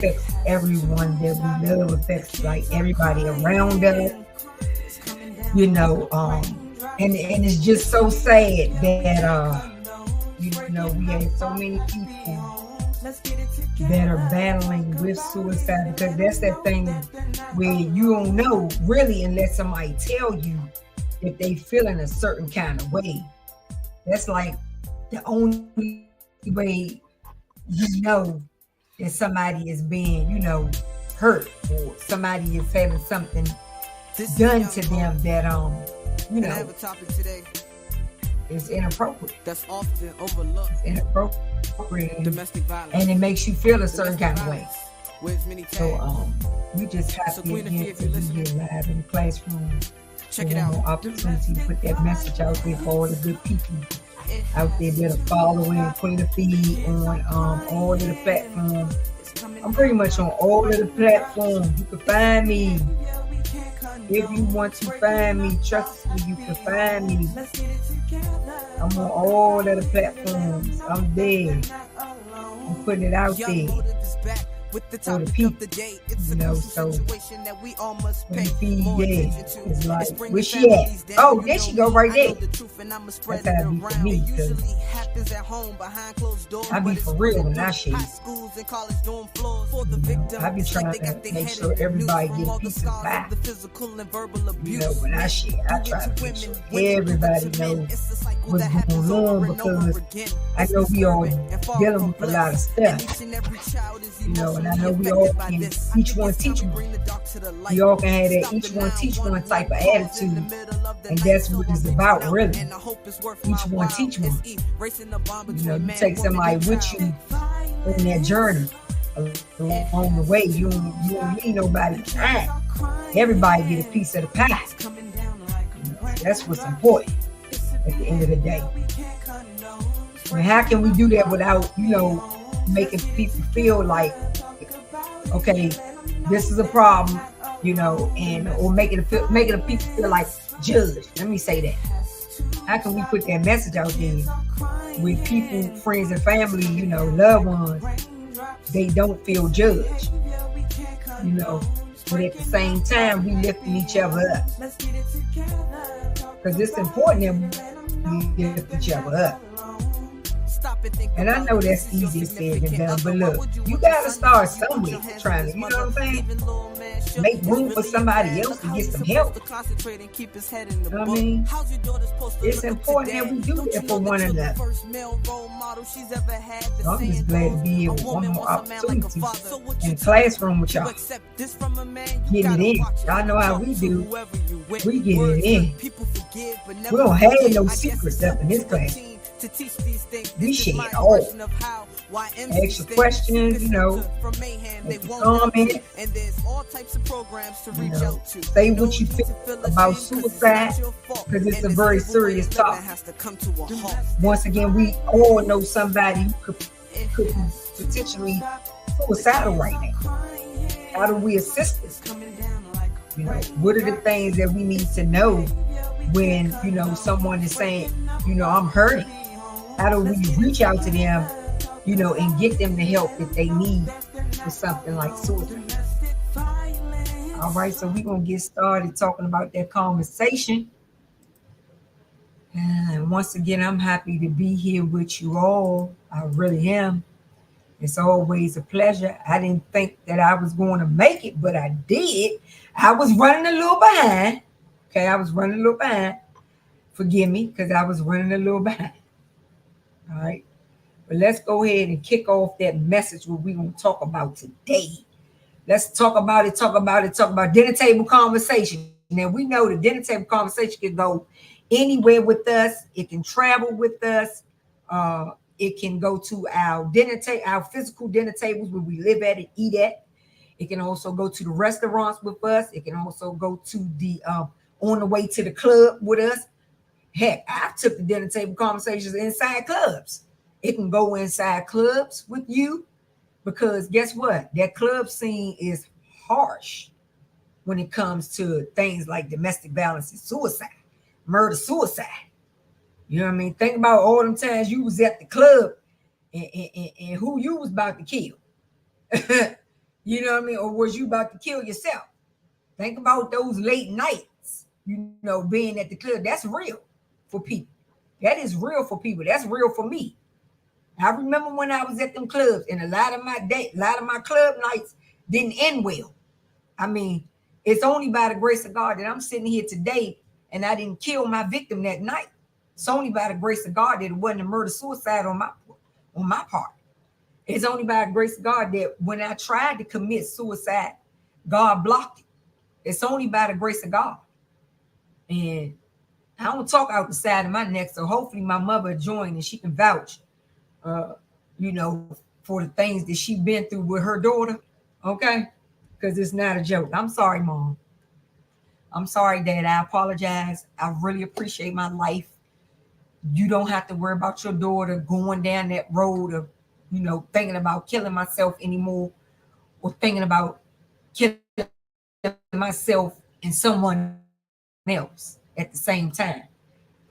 affects everyone that we love, affects like everybody around us, you know. And it's just so sad that we have so many people that are battling with suicide, because that's that thing where you don't know really unless somebody tell you if they feeling a certain kind of way. That's like the only way you know that somebody is being, hurt, or somebody is having something done to them that is inappropriate. That's often overlooked. It's inappropriate, and it makes you feel a certain kind of way. So we just happy again to be here live in the classroom. Check it out. More opportunity to put that message out there for all the good people out there that are following Queen of Feed on all of the platforms. I'm pretty much on all of the platforms. You can find me. If you want to find me, trust me, you can find me. I'm on all of the platforms. I'm there. I'm putting it out there for the people, so when the feed, it's like, where she at? Oh, there she go right there. That's how it be for me, because I be for real when I share. I be trying to make sure everybody get a piece of pie. When I share, I try to make sure everybody knows what's going on, because I know we all dealing with a lot of stuff. And I know we all can each one teach one. We all can have that each one teach one type of attitude, and that's what it's about, really. Each one teach one. You take somebody with you in that journey along the way. You don't need nobody to everybody get a piece of the pie. That's what's important at the end of the day. And how can we do that without, making people feel like, okay, this is a problem, or making the people feel like judged. Let me say that. How can we put that message out there with people, friends and family, loved ones, they don't feel judged, but at the same time, we lifting each other up, because it's important that we lift each other up. And I know that's easier said than done, but look, you gotta start somewhere trying to, what I'm saying? Make room for somebody else to get some help. I mean, it's important that we do that for one another. I'm just glad to be here with one more opportunity in the classroom with y'all. Get it in. Y'all know how we do. We get it in. We don't have no secrets up in this class. We share it all. Ask your questions, make your comment, say what you feel about suicide, because it's a very serious topic. Once again, we all know somebody who could be potentially suicidal right now. How do we assist them? What are the things that we need to know when, someone is saying, I'm hurting? How do we reach out to them, and get them the help that they need for something like suicide? All right, so we're going to get started talking about that conversation. And once again, I'm happy to be here with you all. I really am. It's always a pleasure. I didn't think that I was going to make it, but I did. I was running a little behind. Okay, I was running a little behind. Forgive me, because I was running a little behind. All right. But let's go ahead and kick off that message what we're going to talk about today. Let's talk about dinner table conversation. Now, we know the dinner table conversation can go anywhere with us. It can travel with us. It can go to our our physical dinner tables where we live at and eat at. It can also go to the restaurants with us. It can also go to the on the way to the club with us. Heck, I took the dinner table conversations inside clubs. It can go inside clubs with you, because guess what? That club scene is harsh when it comes to things like domestic violence and suicide, murder, suicide. You know what I mean? Think about all them times you was at the club and who you was about to kill. You know what I mean? Or was you about to kill yourself? Think about those late nights, being at the club. That's real for people. That is real for people. That's real for me. I remember when I was at them clubs, and a lot of my club nights didn't end well. I mean, it's only by the grace of God that I'm sitting here today and I didn't kill my victim that night. It's only by the grace of God that it wasn't a murder suicide on my part. It's only by the grace of God that when I tried to commit suicide, God blocked it. It's only by the grace of God. And I don't talk out the side of my neck, so hopefully my mother joined and she can vouch, uh, for the things that she been through with her daughter. Okay, because it's not a joke. I'm sorry, Mom. I'm sorry, Dad. I apologize. I really appreciate my life. You don't have to worry about your daughter going down that road of, thinking about killing myself anymore, or thinking about killing myself and someone else at the same time.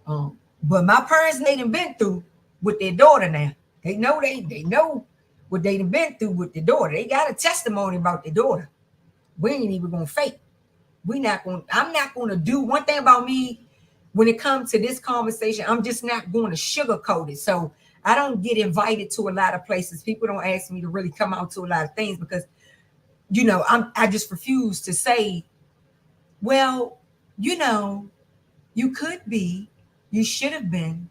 But my parents, they done been through with their daughter now. They know what they done been through with their daughter. They got a testimony about their daughter. We ain't even gonna fake. I'm not gonna do one thing about me when it comes to this conversation. I'm just not going to sugarcoat it. So I don't get invited to a lot of places. People don't ask me to really come out to a lot of things because, I just refuse to say, well, you could be, you should have been,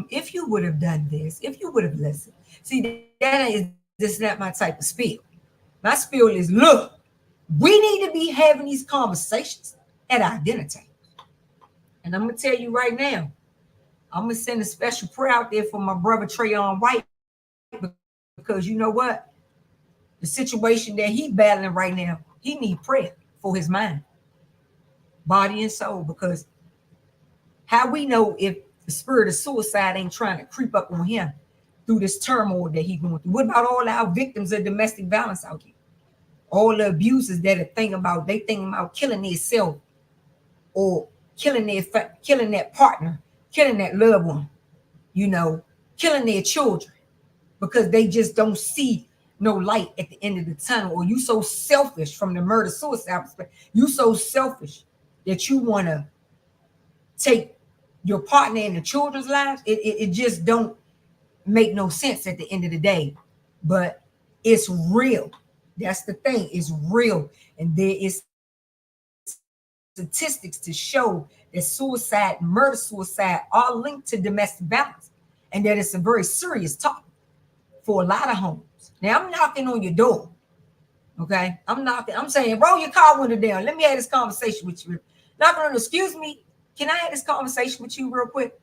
if you would have done this, if you would have listened. See, that's not my type of spiel. My spiel is, look, we need to be having these conversations at our dinner table. And I'm gonna tell you right now, I'm gonna send a special prayer out there for my brother Trayon White, because you know what? The situation that he's battling right now, he need prayer for his mind, body, and soul. Because how we know if the spirit of suicide ain't trying to creep up on him through this turmoil that he's going through? What about all our victims of domestic violence out here? All the abusers that are thinking about killing themselves, or killing that partner, killing that loved one, killing their children, because they just don't see no light at the end of the tunnel. Or you so selfish from the murder suicide perspective. You so selfish that you want to take your partner and the children's lives. It just don't make no sense at the end of the day. But it's real. That's the thing. It's real. And there is statistics to show that suicide, murder suicide, are linked to domestic violence, and that it's a very serious topic for a lot of homes. Now, I'm knocking on your door. Okay, I'm knocking. I'm saying, roll your car window down. Let me have this conversation with you. Knocking on. Excuse me. Can I have this conversation with you real quick?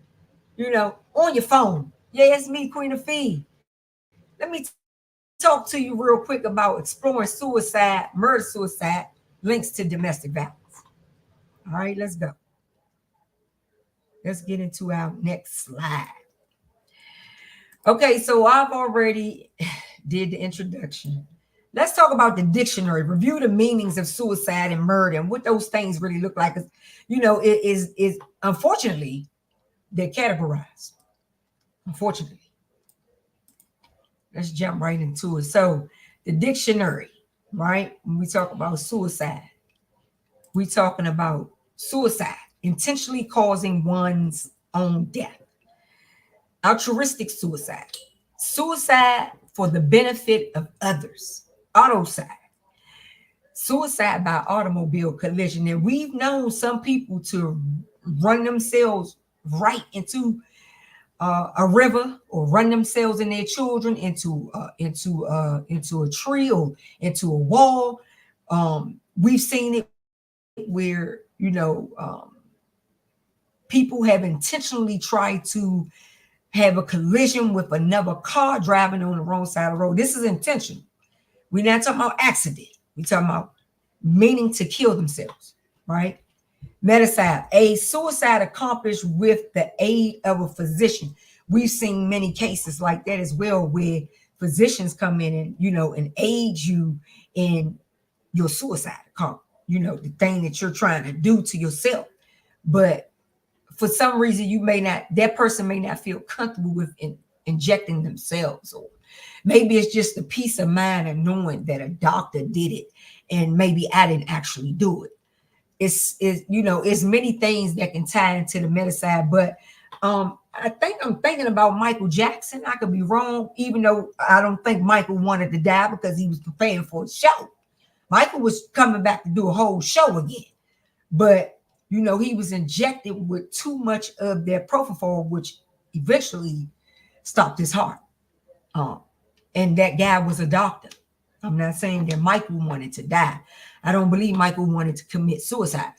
On your phone. Yeah, it's me, Queen of Fee. Let me talk to you real quick about exploring suicide, murder suicide, links to domestic violence. All right, let's go. Let's get into our next slide. Okay, so I've already did the introduction. Let's talk about the dictionary. Review the meanings of suicide and murder and what those things really look like. It is unfortunately they're categorized. Unfortunately, let's jump right into it. So, the dictionary, right? When we talk about suicide, we're talking about suicide, intentionally causing one's own death. Altruistic suicide, suicide for the benefit of others. Autocide, suicide by automobile collision. And we've known some people to run themselves right into a river, or run themselves and their children into a tree, or into a wall. We've seen it where people have intentionally tried to have a collision with another car driving on the wrong side of the road. This is intentional. We're not talking about accident. We're talking about meaning to kill themselves, right? Medicide, a suicide accomplished with the aid of a physician. We've seen many cases like that as well, where physicians come in and aid you in your suicide, the thing that you're trying to do to yourself. But for some reason, that person may not feel comfortable with injecting themselves, or Maybe it's just the peace of mind of knowing that a doctor did it, and maybe I didn't actually do it. It's many things that can tie into the meta side, but I think I'm thinking about Michael Jackson. I could be wrong, even though I don't think Michael wanted to die because he was preparing for a show. Michael was coming back to do a whole show again, but he was injected with too much of that propofol, which eventually stopped his heart. Um, and that guy was a doctor. I'm not saying that Michael wanted to die. I don't believe Michael wanted to commit suicide,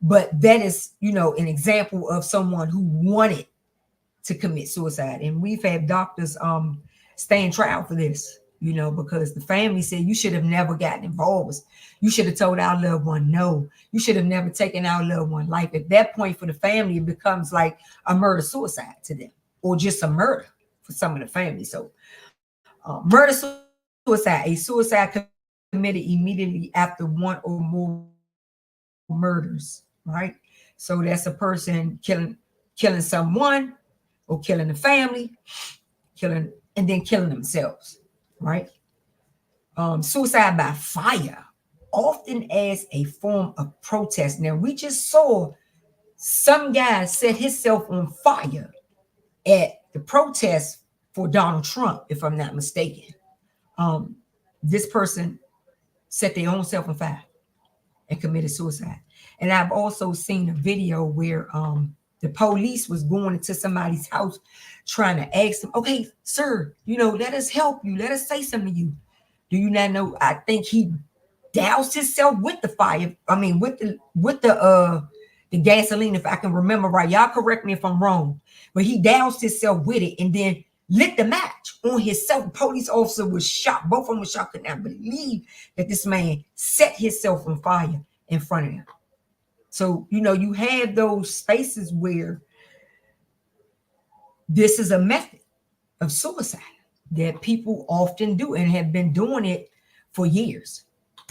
but that is, an example of someone who wanted to commit suicide. And we've had doctors stand trial for this, because the family said you should have never gotten involved. You should have told our loved one no. You should have never taken our loved one life. At that point, for the family, it becomes like a murder suicide to them, or just a murder for some of the family. So murder suicide, a suicide committed immediately after one or more murders, right? So that's a person killing someone, or killing the family, and then killing themselves, right? Suicide by fire, often as a form of protest. Now, we just saw some guy set himself on fire at the protest for Donald Trump, if I'm not mistaken. This person set their own self on fire and committed suicide. And I've also seen a video where the police was going into somebody's house trying to ask them, okay, sir, let us help you. Let us say something to you. Do you not know? I think he doused himself with the fire. I mean, with the gasoline, if I can remember right. Y'all correct me if I'm wrong. But he doused himself with it and then lit the match on himself. The police officer was shocked. Both of them were shocked. Could not believe that this man set himself on fire in front of them. So, you have those spaces where this is a method of suicide that people often do and have been doing it for years.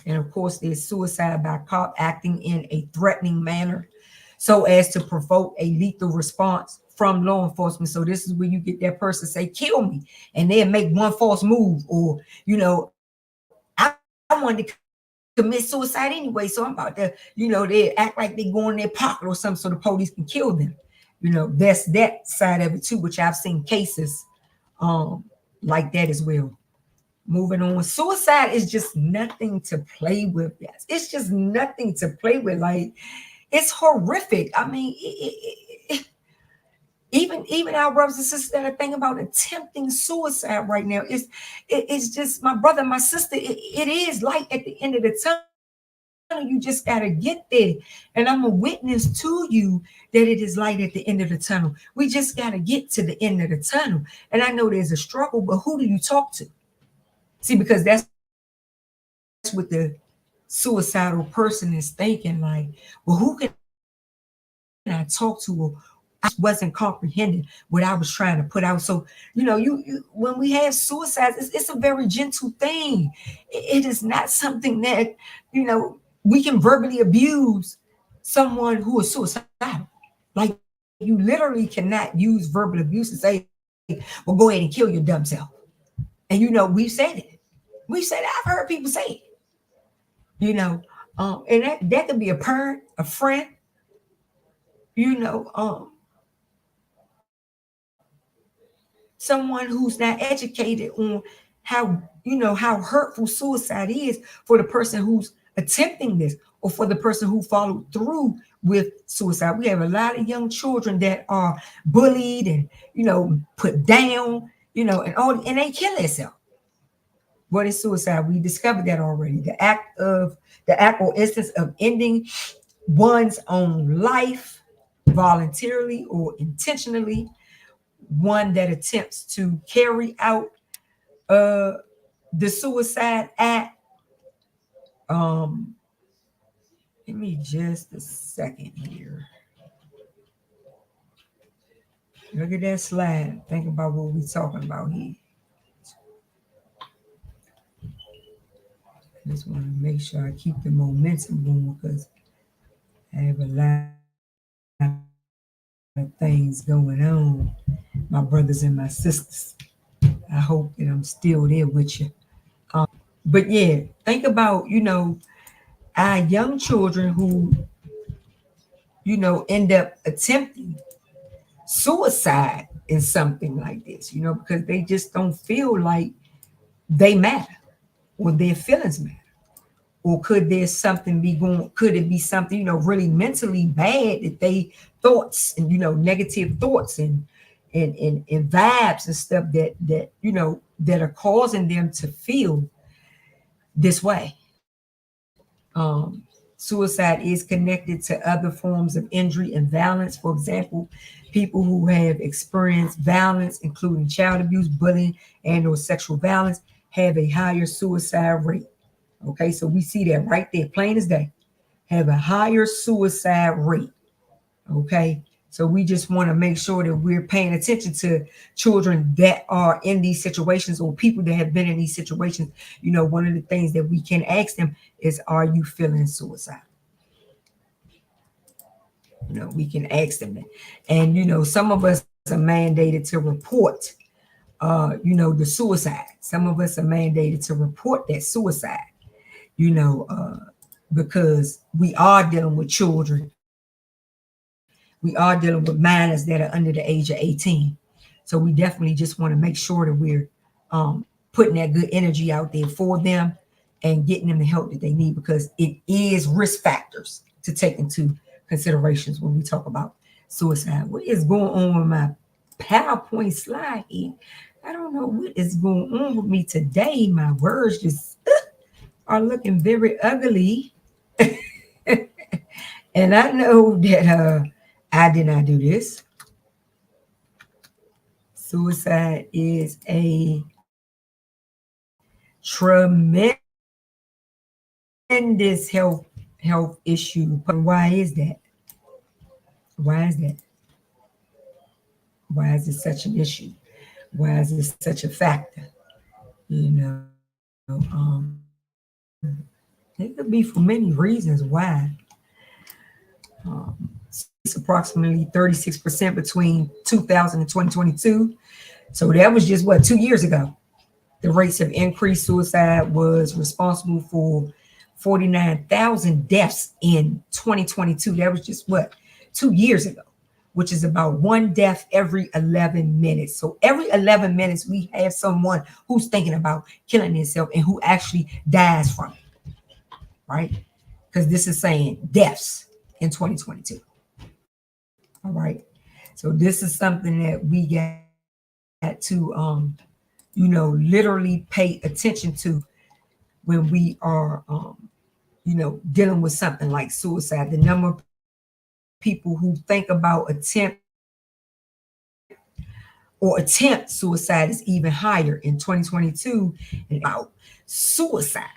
And of course, there's suicide by cop acting in a threatening manner so as to provoke a lethal response from law enforcement. So this is where you get that person say, kill me, and they'll make one false move, or, I wanted to commit suicide anyway, so I'm about to, they act like they go in their pocket or something so the police can kill them. That's that side of it too, which I've seen cases like that as well. Moving on, suicide is just nothing to play with, guys. It's just nothing to play with. Like, it's horrific. I mean, even our brothers and sisters that are thinking about attempting suicide right now, it's just, my brother, my sister, it is light at the end of the tunnel. You just got to get there. And I'm a witness to you that it is light at the end of the tunnel. We just got to get to the end of the tunnel. And I know there's a struggle, but who do you talk to? See, because that's what the suicidal person is thinking, like, well, who can I talk to? Or I wasn't comprehending what I was trying to put out. So, you when we have suicides, it's a very gentle thing. It is not something that, we can verbally abuse someone who is suicidal. Like, you literally cannot use verbal abuse and say, well, go ahead and kill your dumb self. And, we've said it. We've said it. I've heard people say it, and that could be a parent, a friend, someone who's not educated on how hurtful suicide is for the person who's attempting this, or for the person who followed through with suicide. We have a lot of young children that are bullied and, put down, and they kill themselves. What is suicide? We discovered that already. The act or instance of ending one's own life voluntarily or intentionally. One that attempts to carry out the suicide act. Give me just a second here. Look at that slide. Think about what we're talking about here. I just want to make sure I keep the momentum going, because I have a lot of things going on, my brothers and my sisters. I hope that I'm still there with you. But yeah, think about, our young children who, end up attempting suicide in something like this, because they just don't feel like they matter or their feelings matter. Or could it be something, really mentally bad that they thoughts and, negative thoughts and vibes and stuff that are causing them to feel this way. Suicide is connected to other forms of injury and violence. For example, people who have experienced violence, including child abuse, bullying, and or sexual violence, have a higher suicide rate. Okay, so we see that right there, plain as day, have a higher suicide rate. Okay, so we just want to make sure that we're paying attention to children that are in these situations or people that have been in these situations. One of the things that we can ask them is, are you feeling suicide? We can ask them that. And, some of us are mandated to report, the suicide. Some of us are mandated to report that suicide, you know, because we are dealing with children. We are dealing with minors that are under the age of 18. So we definitely just want to make sure that we're putting that good energy out there for them and getting them the help that they need, because it is risk factors to take into considerations when we talk about suicide. What is going on with my PowerPoint slide here? I don't know what is going on with me today. My words just are looking very ugly. And I know that I did not do this. Suicide is a tremendous health issue. Why is that? Why is that? Why is it such an issue? Why is it such a factor? It could be for many reasons why. It's approximately 36% between 2000 and 2022. So that was just what, 2 years ago. The rates of increased suicide was responsible for 49,000 deaths in 2022. That was just what, 2 years ago, which is about one death every 11 minutes. So every 11 minutes, we have someone who's thinking about killing themselves and who actually dies from it, right? Because this is saying deaths in 2022. All right. So this is something that we got to, literally pay attention to when we are, dealing with something like suicide. The number of people who think about attempt suicide is even higher in 2022. And about suicide,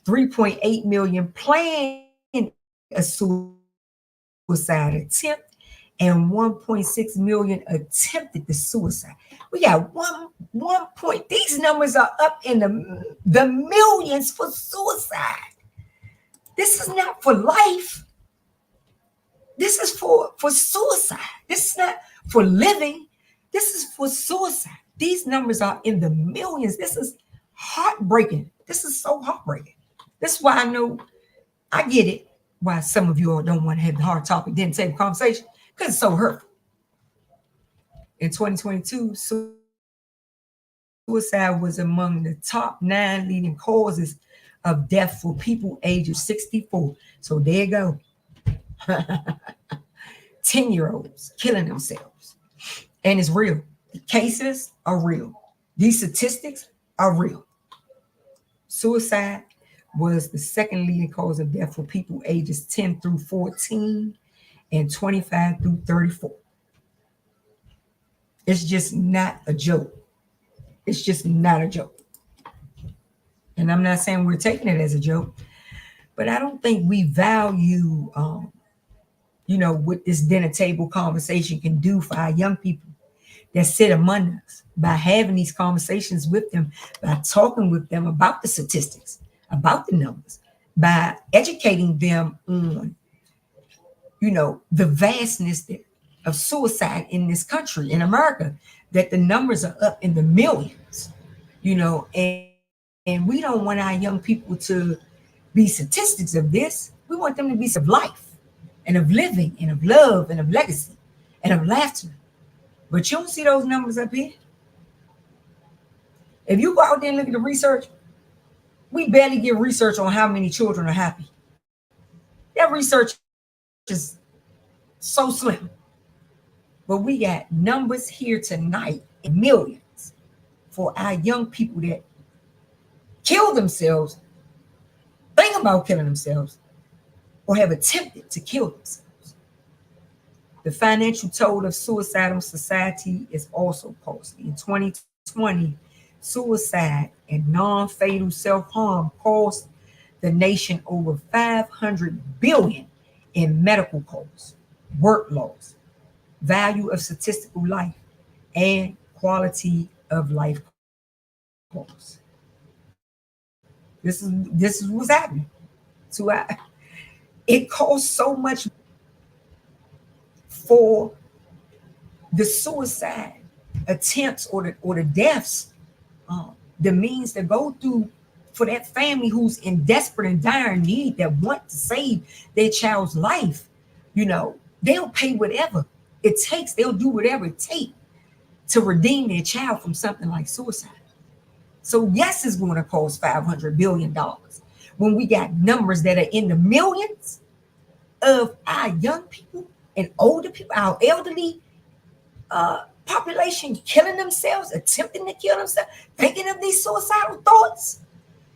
3.8 million planned a suicide attempt and 1.6 million attempted the suicide. We got one point. These numbers are up in the millions for suicide. This is not for life. This is for suicide. This is not for living. This is for suicide. These numbers are in the millions. This is heartbreaking. This is so heartbreaking. That's why I know I get it. Why some of you all don't want to have the hard topic, then take a conversation, because it's so hurtful. In 2022, suicide was among the top 9 leading causes of death for people age of 64. So there you go. 10-year-olds killing themselves. And it's real. The cases are real. These statistics are real. Suicide was the second leading cause of death for people ages 10 through 14 and 25 through 34. It's just not a joke. It's just not a joke. And I'm not saying we're taking it as a joke, but I don't think we value, what this dinner table conversation can do for our young people that sit among us, by having these conversations with them, by talking with them about the statistics, about the numbers, by educating them on, the vastness of suicide in this country, in America, that the numbers are up in the millions. and we don't want our young people to be statistics of this. We want them to be of life and of living and of love and of legacy and of laughter. But you don't see those numbers up here. If you go out there and look at the research, we barely get research on how many children are happy. That research is so slim. But we got numbers here tonight in millions for our young people that kill themselves, think about killing themselves, or have attempted to kill themselves. The financial toll of suicide on society is also costly. In 2020, suicide and non-fatal self-harm cost the nation over 500 billion in medical costs, work loss, value of statistical life, and quality of life costs. This is what's happening to our, it costs so much for the suicide attempts or the deaths, the means to go through for that family who's in desperate and dire need that want to save their child's life. They'll pay whatever it takes. They'll do whatever it takes to redeem their child from something like suicide. So yes, it's going to cost $500 billion when we got numbers that are in the millions of our young people and older people, our elderly population killing themselves, attempting to kill themselves, thinking of these suicidal thoughts.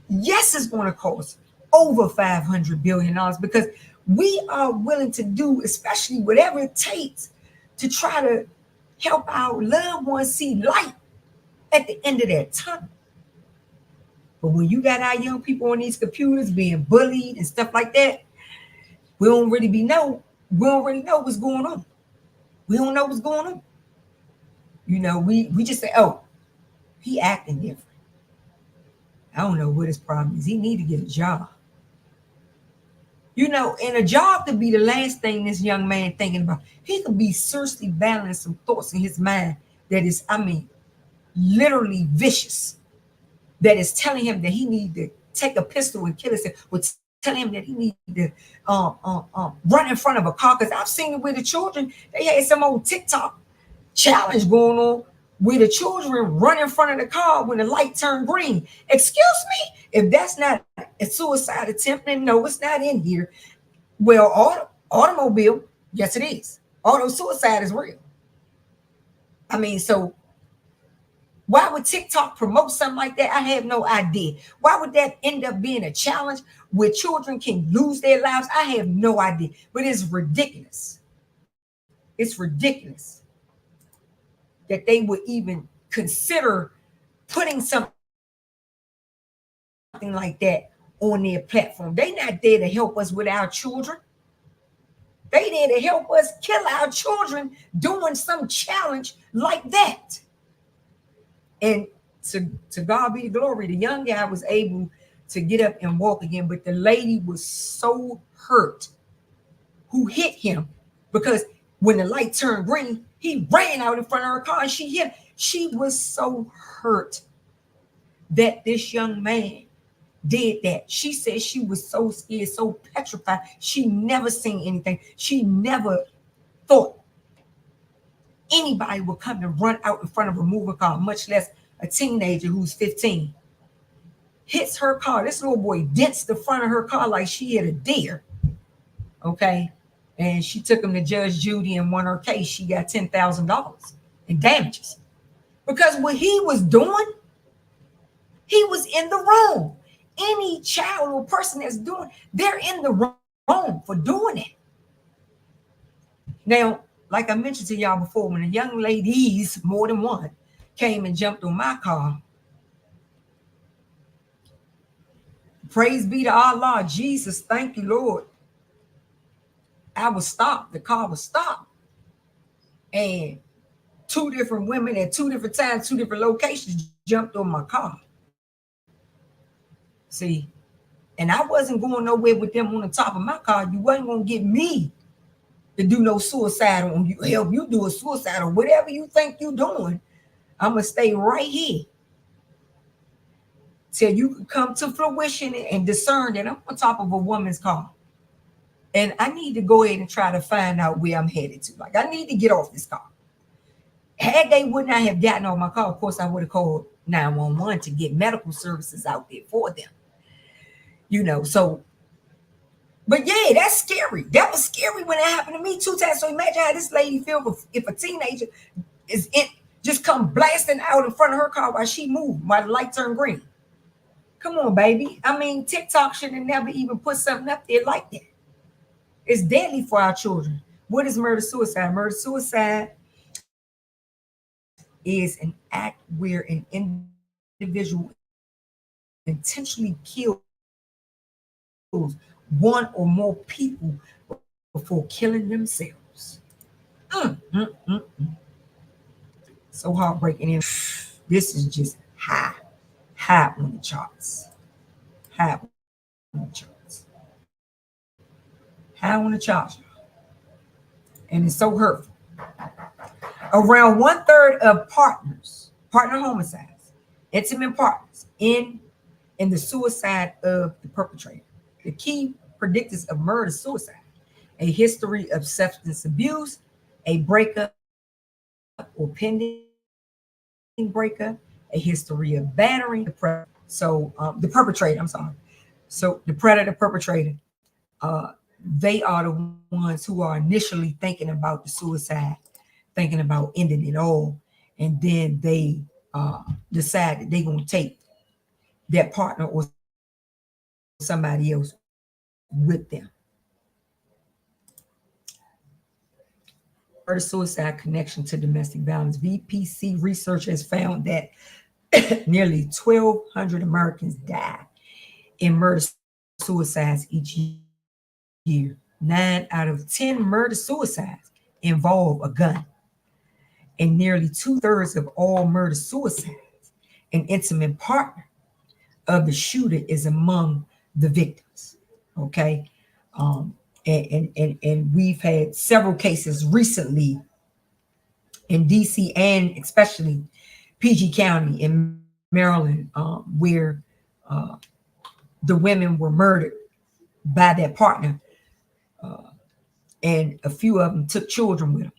Yes, it's going to cost over $500 billion because we are willing to do, especially whatever it takes, to try to help our loved ones see light at the end of their tunnel. But when you got our young people on these computers being bullied and stuff like that, we don't really know what's going on. We don't know what's going on. We just say, oh, he acting different. I don't know what his problem is. He need to get a job. And a job could be the last thing this young man thinking about. He could be seriously battling some thoughts in his mind that is, literally vicious. That is telling him that he need to take a pistol and kill himself, or telling him that he need to run in front of a car. Because I've seen it with the children. They had some old TikTok challenge going on where the children run in front of the car when the light turned green. Excuse me, if that's not a suicide attempt, then no, it's not in here. Well, automobile, yes, it is. Auto suicide is real. So why would TikTok promote something like that? I have no idea. Why would that end up being a challenge where children can lose their lives? I have no idea. But it's ridiculous. It's ridiculous that they would even consider putting something like that on their platform. They're not there to help us with our children. They there to help us kill our children doing some challenge like that. And to God be the glory, the young guy was able to get up and walk again, but the lady was so hurt who hit him because when the light turned green, he ran out in front of her car and she hit him. She was so hurt that this young man did that. She said she was so scared, so petrified. She never seen anything. She never thought anybody would come to run out in front of a moving car, much less a teenager who's 15. Hits her car. This little boy dents the front of her car like she hit a deer. Okay. And she took him to Judge Judy and won her case. She got $10,000 in damages. Because what he was doing, he was in the wrong. Any child or person that's doing, they're in the wrong for doing it. Now, like I mentioned to y'all before, when the young ladies, more than one, came and jumped on my car, praise be to Allah, Jesus, thank you, Lord. I was stopped. The car was stopped. And two different women at two different times, two different locations jumped on my car. See, and I wasn't going nowhere with them on the top of my car. You wasn't going to get me to do no suicide on you. Help you do a suicide or whatever you think you're doing. I'm going to stay right here. till you can come to fruition and discern that I'm on top of a woman's car. And I need to go ahead and try to find out where I'm headed to. Like, I need to get off this car. Had they would not have gotten off my car, of course, I would have called 911 to get medical services out there for them. So, but yeah, that's scary. That was scary when it happened to me 2 times. So imagine how this lady feels if a teenager is in, just come blasting out in front of her car while she moved, while the light turned green. Come on, baby. I mean, TikTok should have never even put something up there like that. It's deadly for our children. What is murder suicide? Murder suicide is an act where an individual intentionally kills one or more people before killing themselves. Mm, mm, mm, mm. So heartbreaking. And this is just high on the charts. High on the charts. High on the charts. And it's so hurtful. Around 1/3 of partner homicides, intimate partners, in the suicide of the perpetrator. The key predictors of murder suicide: a history of substance abuse, a breakup or pending breakup, a history of battering. The perpetrator, I'm sorry. So the predator perpetrator, they are the ones who are initially thinking about the suicide, thinking about ending it all. And then they decide that they're going to take their partner or somebody else with them. Murder suicide connection to domestic violence. VPC research has found that nearly 1,200 Americans die in murder suicides each year. 9 out of 10 murder suicides involve a gun. And nearly 2/3 of all murder suicides, an intimate partner of the shooter is among the victims. Okay. And we've had several cases recently in DC and especially PG County in Maryland, where the women were murdered by their partner, and a few of them took children with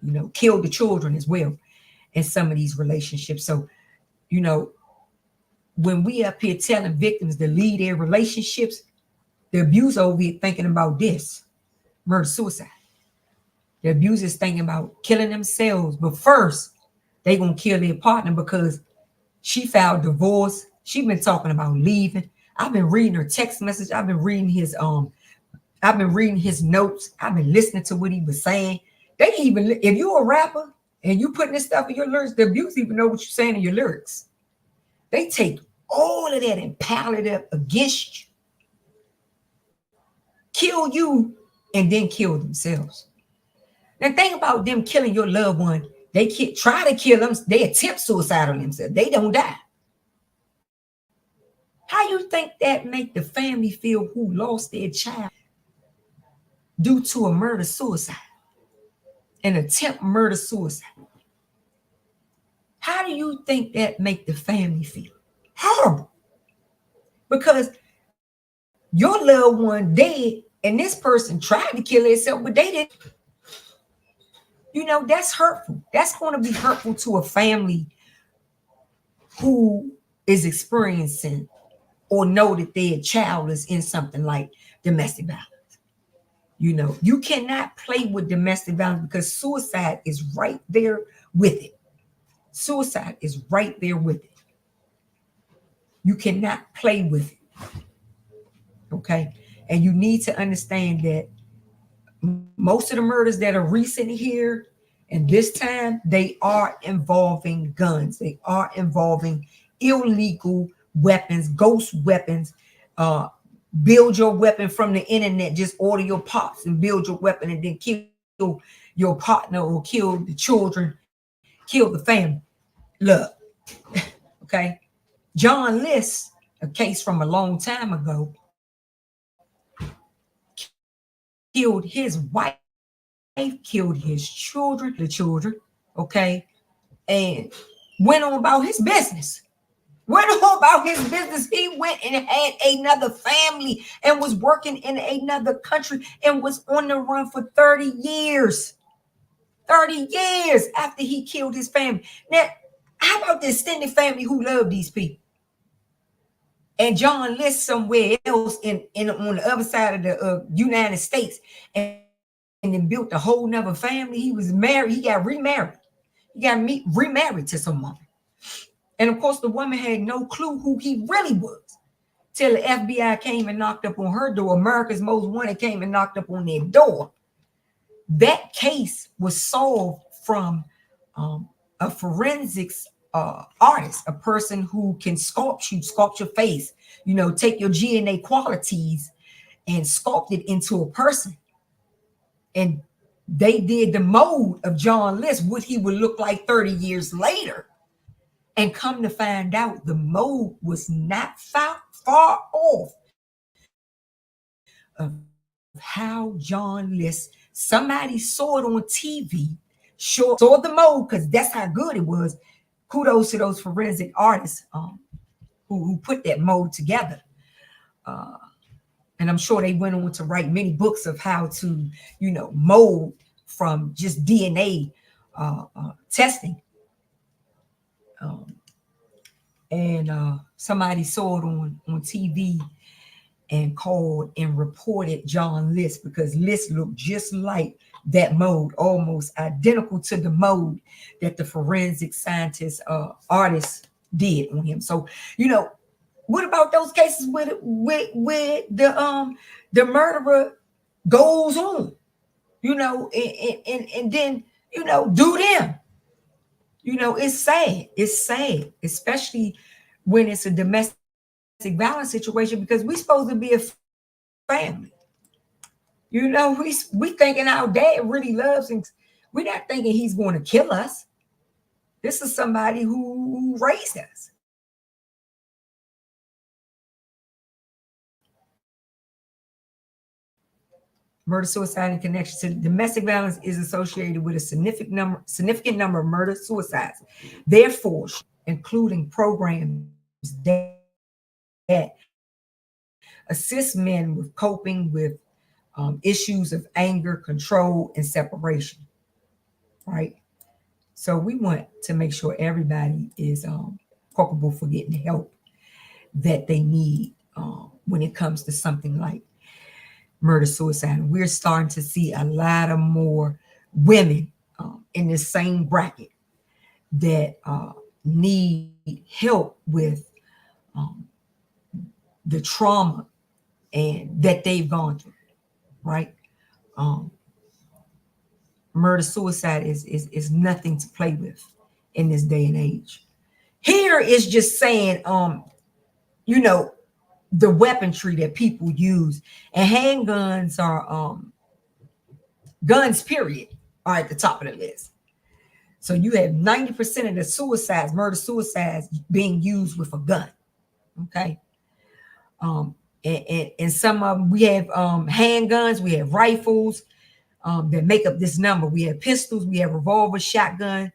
them, killed the children as well in some of these relationships. So, when we up here telling victims to leave their relationships, the abuser over here thinking about this, murder suicide. The abuser is thinking about killing themselves, but first they gonna kill their partner because she filed divorce. She been talking about leaving. I've been reading her text message. I've been reading his notes. I've been listening to what he was saying. They even, if you're a rapper and you putting this stuff in your lyrics, the abusers even know what you're saying in your lyrics. They take all of that and pile it up against you, kill you, and then kill themselves. Now think about them killing your loved one. They try to kill them. They attempt suicide on themselves. They don't die. How you think that make the family feel who lost their child due to a murder suicide, an attempt murder suicide? How do you think that make the family feel? Horrible. Because your loved one dead and this person tried to kill themselves, but they didn't. That's hurtful. That's going to be hurtful to a family who is experiencing or know that their child is in something like domestic violence. You cannot play with domestic violence because suicide is right there with it. Suicide is right there with it. You cannot play with it. Okay? And you need to understand that most of the murders that are recent here and this time, they are involving guns. They are involving illegal weapons, ghost weapons. Build your weapon from the internet. Just order your parts and build your weapon and then kill your partner or kill the children, kill the family. Look, okay. John List, a case from a long time ago, killed his wife, killed his children, okay, and went on about his business. What about his business? He went and had another family and was working in another country and was on the run for 30 years. 30 years after he killed his family. Now, how about the extended family who love these people? And John List somewhere else in on the other side of the United States, and then built a whole nother family. He was married. He got remarried. He got remarried to some woman. And of course, the woman had no clue who he really was till the FBI came and knocked up on her door. America's Most Wanted came and knocked up on their door. That case was solved from a forensics artist, a person who can sculpt your face, take your DNA qualities and sculpt it into a person. And they did the mold of John List, what he would look like 30 years later. And come to find out, the mold was not far off of how John List, somebody saw it on TV, saw the mold, because that's how good it was. Kudos to those forensic artists who put that mold together. And I'm sure they went on to write many books of how to, mold from just DNA testing. And somebody saw it on TV and called and reported John List, because List looked just like that mold, almost identical to the mold that the forensic scientist artist did on him. So, what about those cases where the murderer goes on, and then do them? It's sad. It's sad, especially when it's a domestic violence situation, because we're supposed to be a family. We thinking our dad really loves, and we're not thinking he's going to kill us. This is somebody who raised us. Murder, suicide, and connection to domestic violence is associated with a significant number of murder, suicides. Therefore, including programs that assist men with coping with issues of anger, control, and separation. Right? So we want to make sure everybody is culpable for getting the help that they need when it comes to something like murder, suicide. We're starting to see a lot of more women in the same bracket that need help with the trauma and that they've gone through, right? Murder, suicide is nothing to play with in this day and age. Here is just saying, the weaponry that people use, and handguns are guns, period, are at the top of the list. So you have 90% of the suicides, murder suicides, being used with a gun. Okay. And some of them, we have handguns, we have rifles that make up this number. We have pistols, we have revolver, shotgun,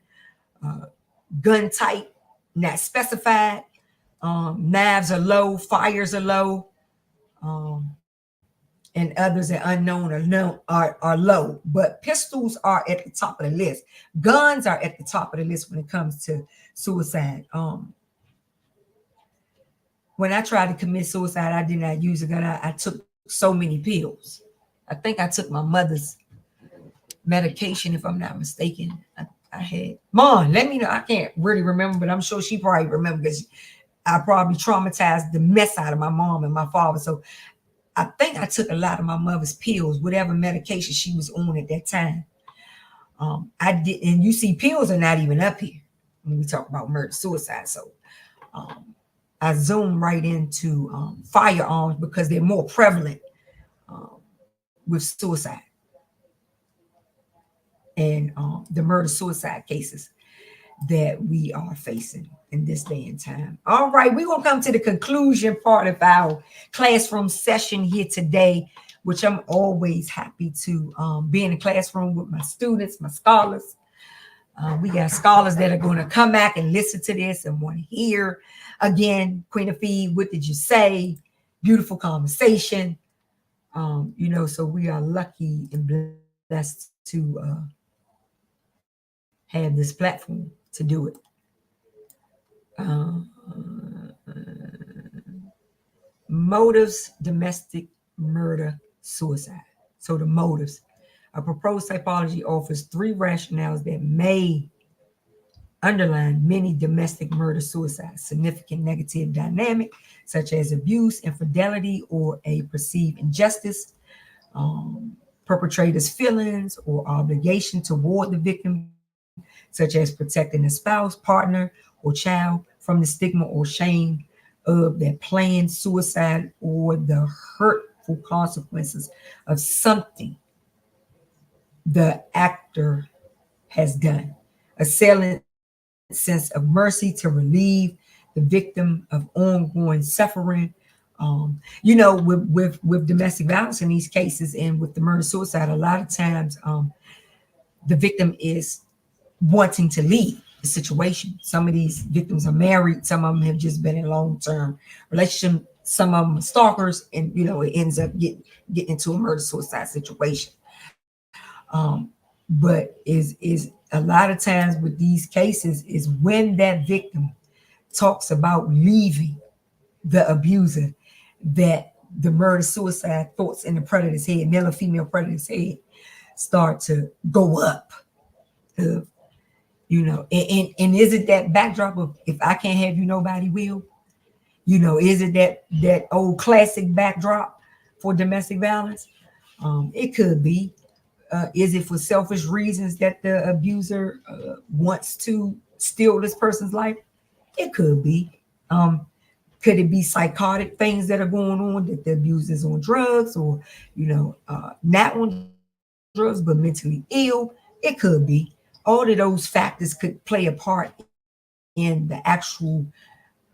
gun type, not specified. Knives are low, fires are low, and others are unknown are low. But pistols are at the top of the list. Guns are at the top of the list when it comes to suicide. When I tried to commit suicide, I did not use a gun. I took so many pills. I think I took my mother's medication, if I'm not mistaken. I had, Mom, let me know. I can't really remember, but I'm sure she probably remembers. I probably traumatized the mess out of my mom and my father. So I think I took a lot of my mother's pills, whatever medication she was on at that time. I did, and you see, pills are not even up here when we talk about murder, suicide. So I zoom right into firearms because they're more prevalent with suicide and the murder, suicide cases that we are facing in this day and time. All right, we're going to come to the conclusion part of our classroom session here today, which I'm always happy to be in the classroom with my students, my scholars, We got scholars that are going to come back and listen to this and want to hear again, Queen Afee, what did you say? Beautiful conversation. So we are lucky and blessed to have this platform to do it. Uh, Motives, domestic murder, suicide. So the motives. A proposed typology offers three rationales that may underline many domestic murder suicides: significant negative dynamic, such as abuse, infidelity, or a perceived injustice, perpetrator's feelings or obligation toward the victim, such as protecting a spouse, partner, or child from the stigma or shame of their planned suicide, or the hurtful consequences of something the actor has done. A salient sense of mercy to relieve the victim of ongoing suffering. With domestic violence in these cases and with the murder suicide, a lot of times the victim is wanting to leave the situation. Some of these victims are married, some of them have just been in long-term relationship, some of them are stalkers, and it ends up getting into a murder suicide situation. But is a lot of times with these cases is when that victim talks about leaving the abuser, that the murder suicide thoughts in the predator's head, male or female predator's head, start to go up. And is it that backdrop of, if I can't have you, nobody will? Is it that old classic backdrop for domestic violence? It could be. Is it for selfish reasons that the abuser wants to steal this person's life? It could be. Could it be psychotic things that are going on, that the abuser is on drugs, or not on drugs but mentally ill? It could be. All of those factors could play a part in the actual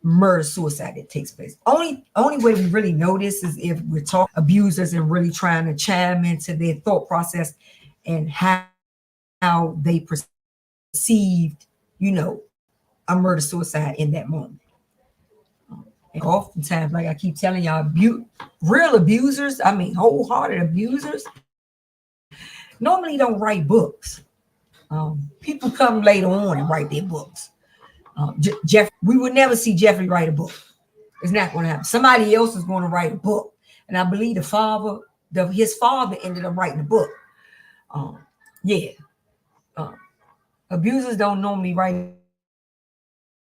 murder suicide that takes place. Only way we really know this is if we're talking abusers and really trying to chime into their thought process and how they perceived, a murder suicide in that moment. And oftentimes, like I keep telling y'all, real abusers, I mean wholehearted abusers, normally don't write books. People come later on and write their books. We would never see Jeffrey write a book. It's not going to happen. Somebody else is going to write a book, and I believe his father ended up writing a book. Yeah, uh, abusers don't normally write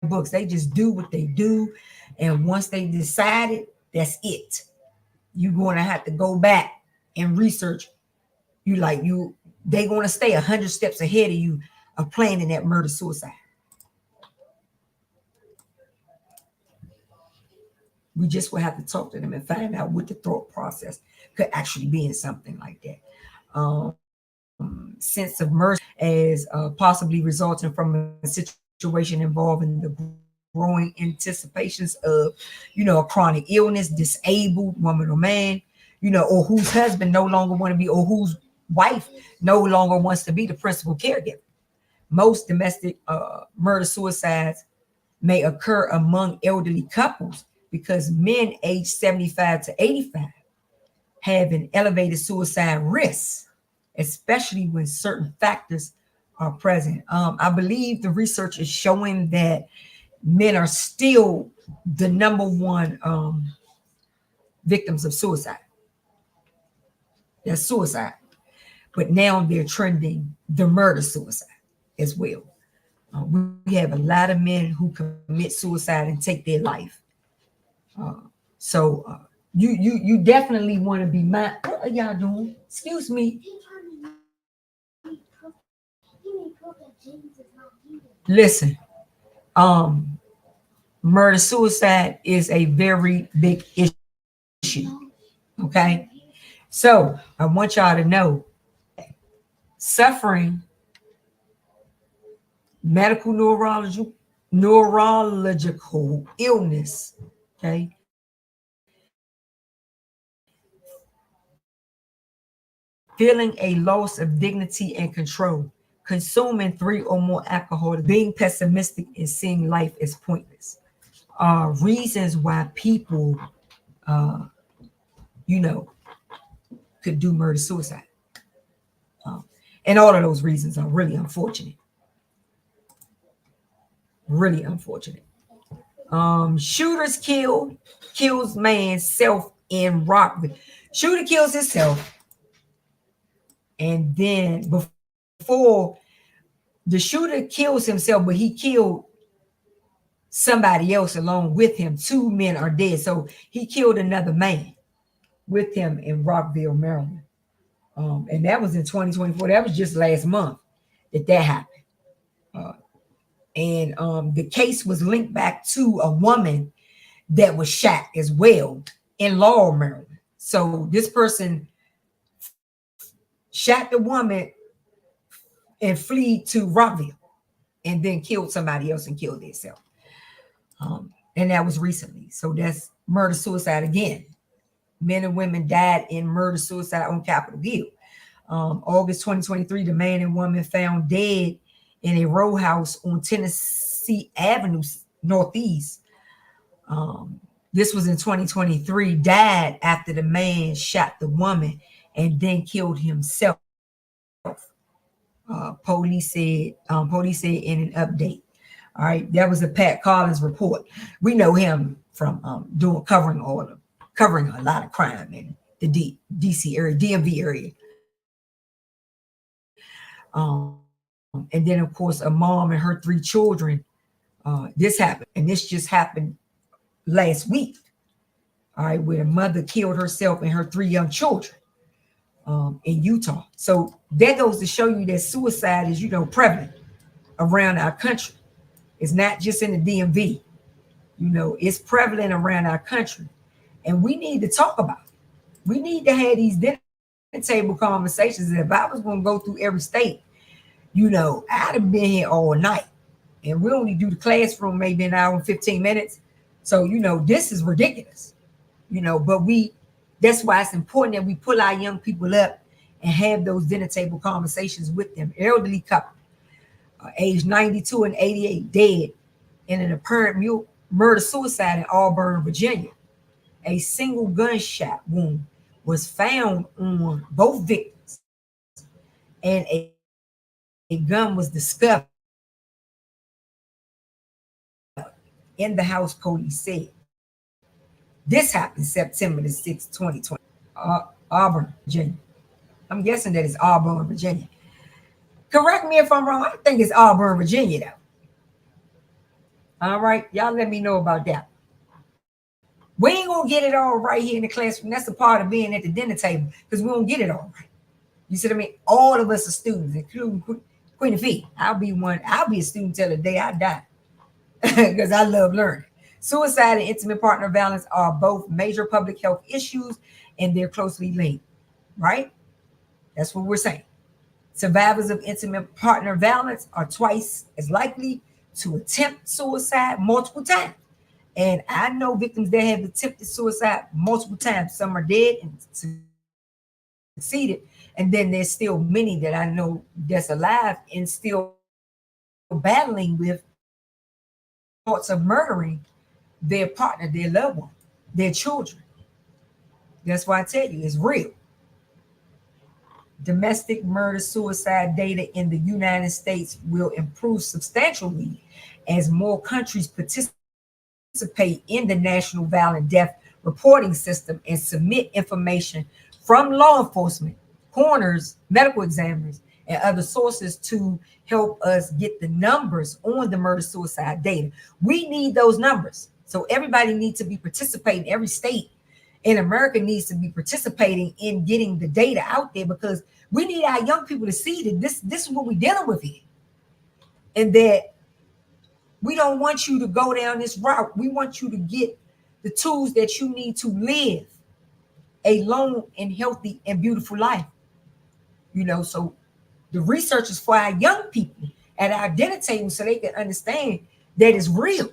books. They just do what they do, and once they decided, that's it. You're going to have to go back and research. They're going to stay 100 steps ahead of you of planning that murder suicide. We just will have to talk to them and find out what the thought process could actually be in something like that. Sense of mercy as possibly resulting from a situation involving the growing anticipations of, a chronic illness, disabled woman or man, or whose husband no longer want to be, or whose wife no longer wants to be the principal caregiver. Most domestic murder suicides may occur among elderly couples because men aged 75 to 85 have an elevated suicide risk, especially when certain factors are present. I believe the research is showing that men are still the number one victims of suicide. That's suicide. But now they're trending the murder suicide as well. We have a lot of men who commit suicide and take their life. So you definitely want to be mind. What are y'all doing? Excuse me. Listen, um, murder suicide is a very big issue. Okay, so I want y'all to know that suffering medical neurological illness, okay, feeling a loss of dignity and control, confusion, consuming 3 or more alcohol, being pessimistic and seeing life as pointless. Reasons why people, you know, could do murder suicide. Um, and all of those reasons are really unfortunate. Really unfortunate. Shooters kills man self in Rockville. Shooter kills himself, and then before the shooter kills himself, but he killed somebody else along with him. 2 men are dead, so he killed another man with him in Rockville, Maryland. And that was in 2024. That was just last month that happened. Uh, and the case was linked back to a woman that was shot as well in Laurel, Maryland. So this person shot the woman and fled to Rockville and then killed somebody else and killed themselves. And that was recently. So that's murder suicide again. Men and women died in murder suicide on Capitol Hill. August 2023, the man and woman found dead in a row house on Tennessee Avenue Northeast. This was in 2023, died after the man shot the woman and then killed himself. Police said in an update. All right, that was a Pat Collins report. We know him from covering a lot of crime in the DC area, DMV area. And then of course a mom and her 3 children. This happened, and this just happened last week. All right, where the mother killed herself and her 3 young children in Utah. So that goes to show you that suicide is, prevalent around our country. It's not just in the DMV. It's prevalent around our country, and we need to talk about it. We need to have these dinner table conversations. And if I was going to go through every state, I'd have been here all night. And we only do the classroom maybe an hour and 15 minutes. So, this is ridiculous. But that's why it's important that we pull our young people up and have those dinner table conversations with them. Elderly couple, age 92 and 88, dead in an apparent murder suicide in Auburn, Virginia. A single gunshot wound was found on both victims, and a gun was discovered in the house, police said. This happened September the 6th, 2020. Auburn, Virginia. I'm guessing that it's Auburn, Virginia. Correct me if I'm wrong. I think it's Auburn, Virginia, though. All right. Y'all let me know about that. We ain't going to get it all right here in the classroom. That's a part of being at the dinner table, because we don't get it all right. You see what I mean? All of us are students, including Queen Fee. I'll be a student till the day I die, because I love learning. Suicide and intimate partner violence are both major public health issues, and they're closely linked, right? That's what we're saying. Survivors of intimate partner violence are twice as likely to attempt suicide multiple times. And I know victims that have attempted suicide multiple times. Some are dead and succeeded. And then there's still many that I know that's alive and still battling with thoughts of murdering their partner, their loved one, their children. That's why I tell you, it's real. Domestic murder suicide data in the United States will improve substantially as more countries participate in the National Violent Death Reporting System and submit information from law enforcement, coroners, medical examiners, and other sources to help us get the numbers on the murder suicide data. We need those numbers. So everybody needs to be participating. Every state in America needs to be participating in getting the data out there, because we need our young people to see that this is what we're dealing with here. And that we don't want you to go down this route. We want you to get the tools that you need to live a long and healthy and beautiful life. So the research is for our young people at our dinner table, so they can understand that it's real.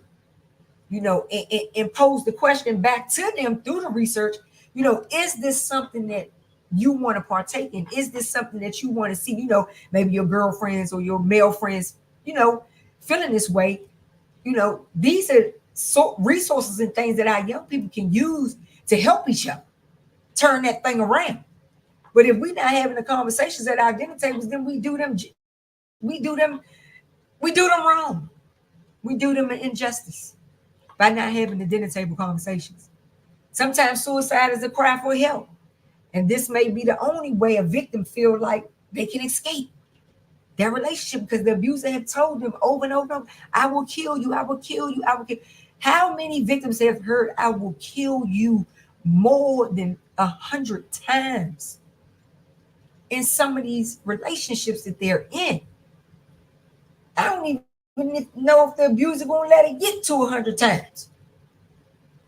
And pose the question back to them through the research. Is this something that you want to partake in? Is this something that you want to see? Maybe your girlfriends or your male friends, feeling this way. These are resources and things that our young people can use to help each other turn that thing around. But if we're not having the conversations at our dinner tables, then we do them, we do them wrong. We do them an injustice by not having the dinner table conversations. Sometimes suicide is a cry for help. And this may be the only way a victim feel like they can escape their relationship, because the abuser have told them over and over, I will kill you, I will kill you, I will kill. How many victims have heard I will kill you more than 100 times in some of these relationships that they're in? I don't even know if the abuser gonna let it get to 100 times.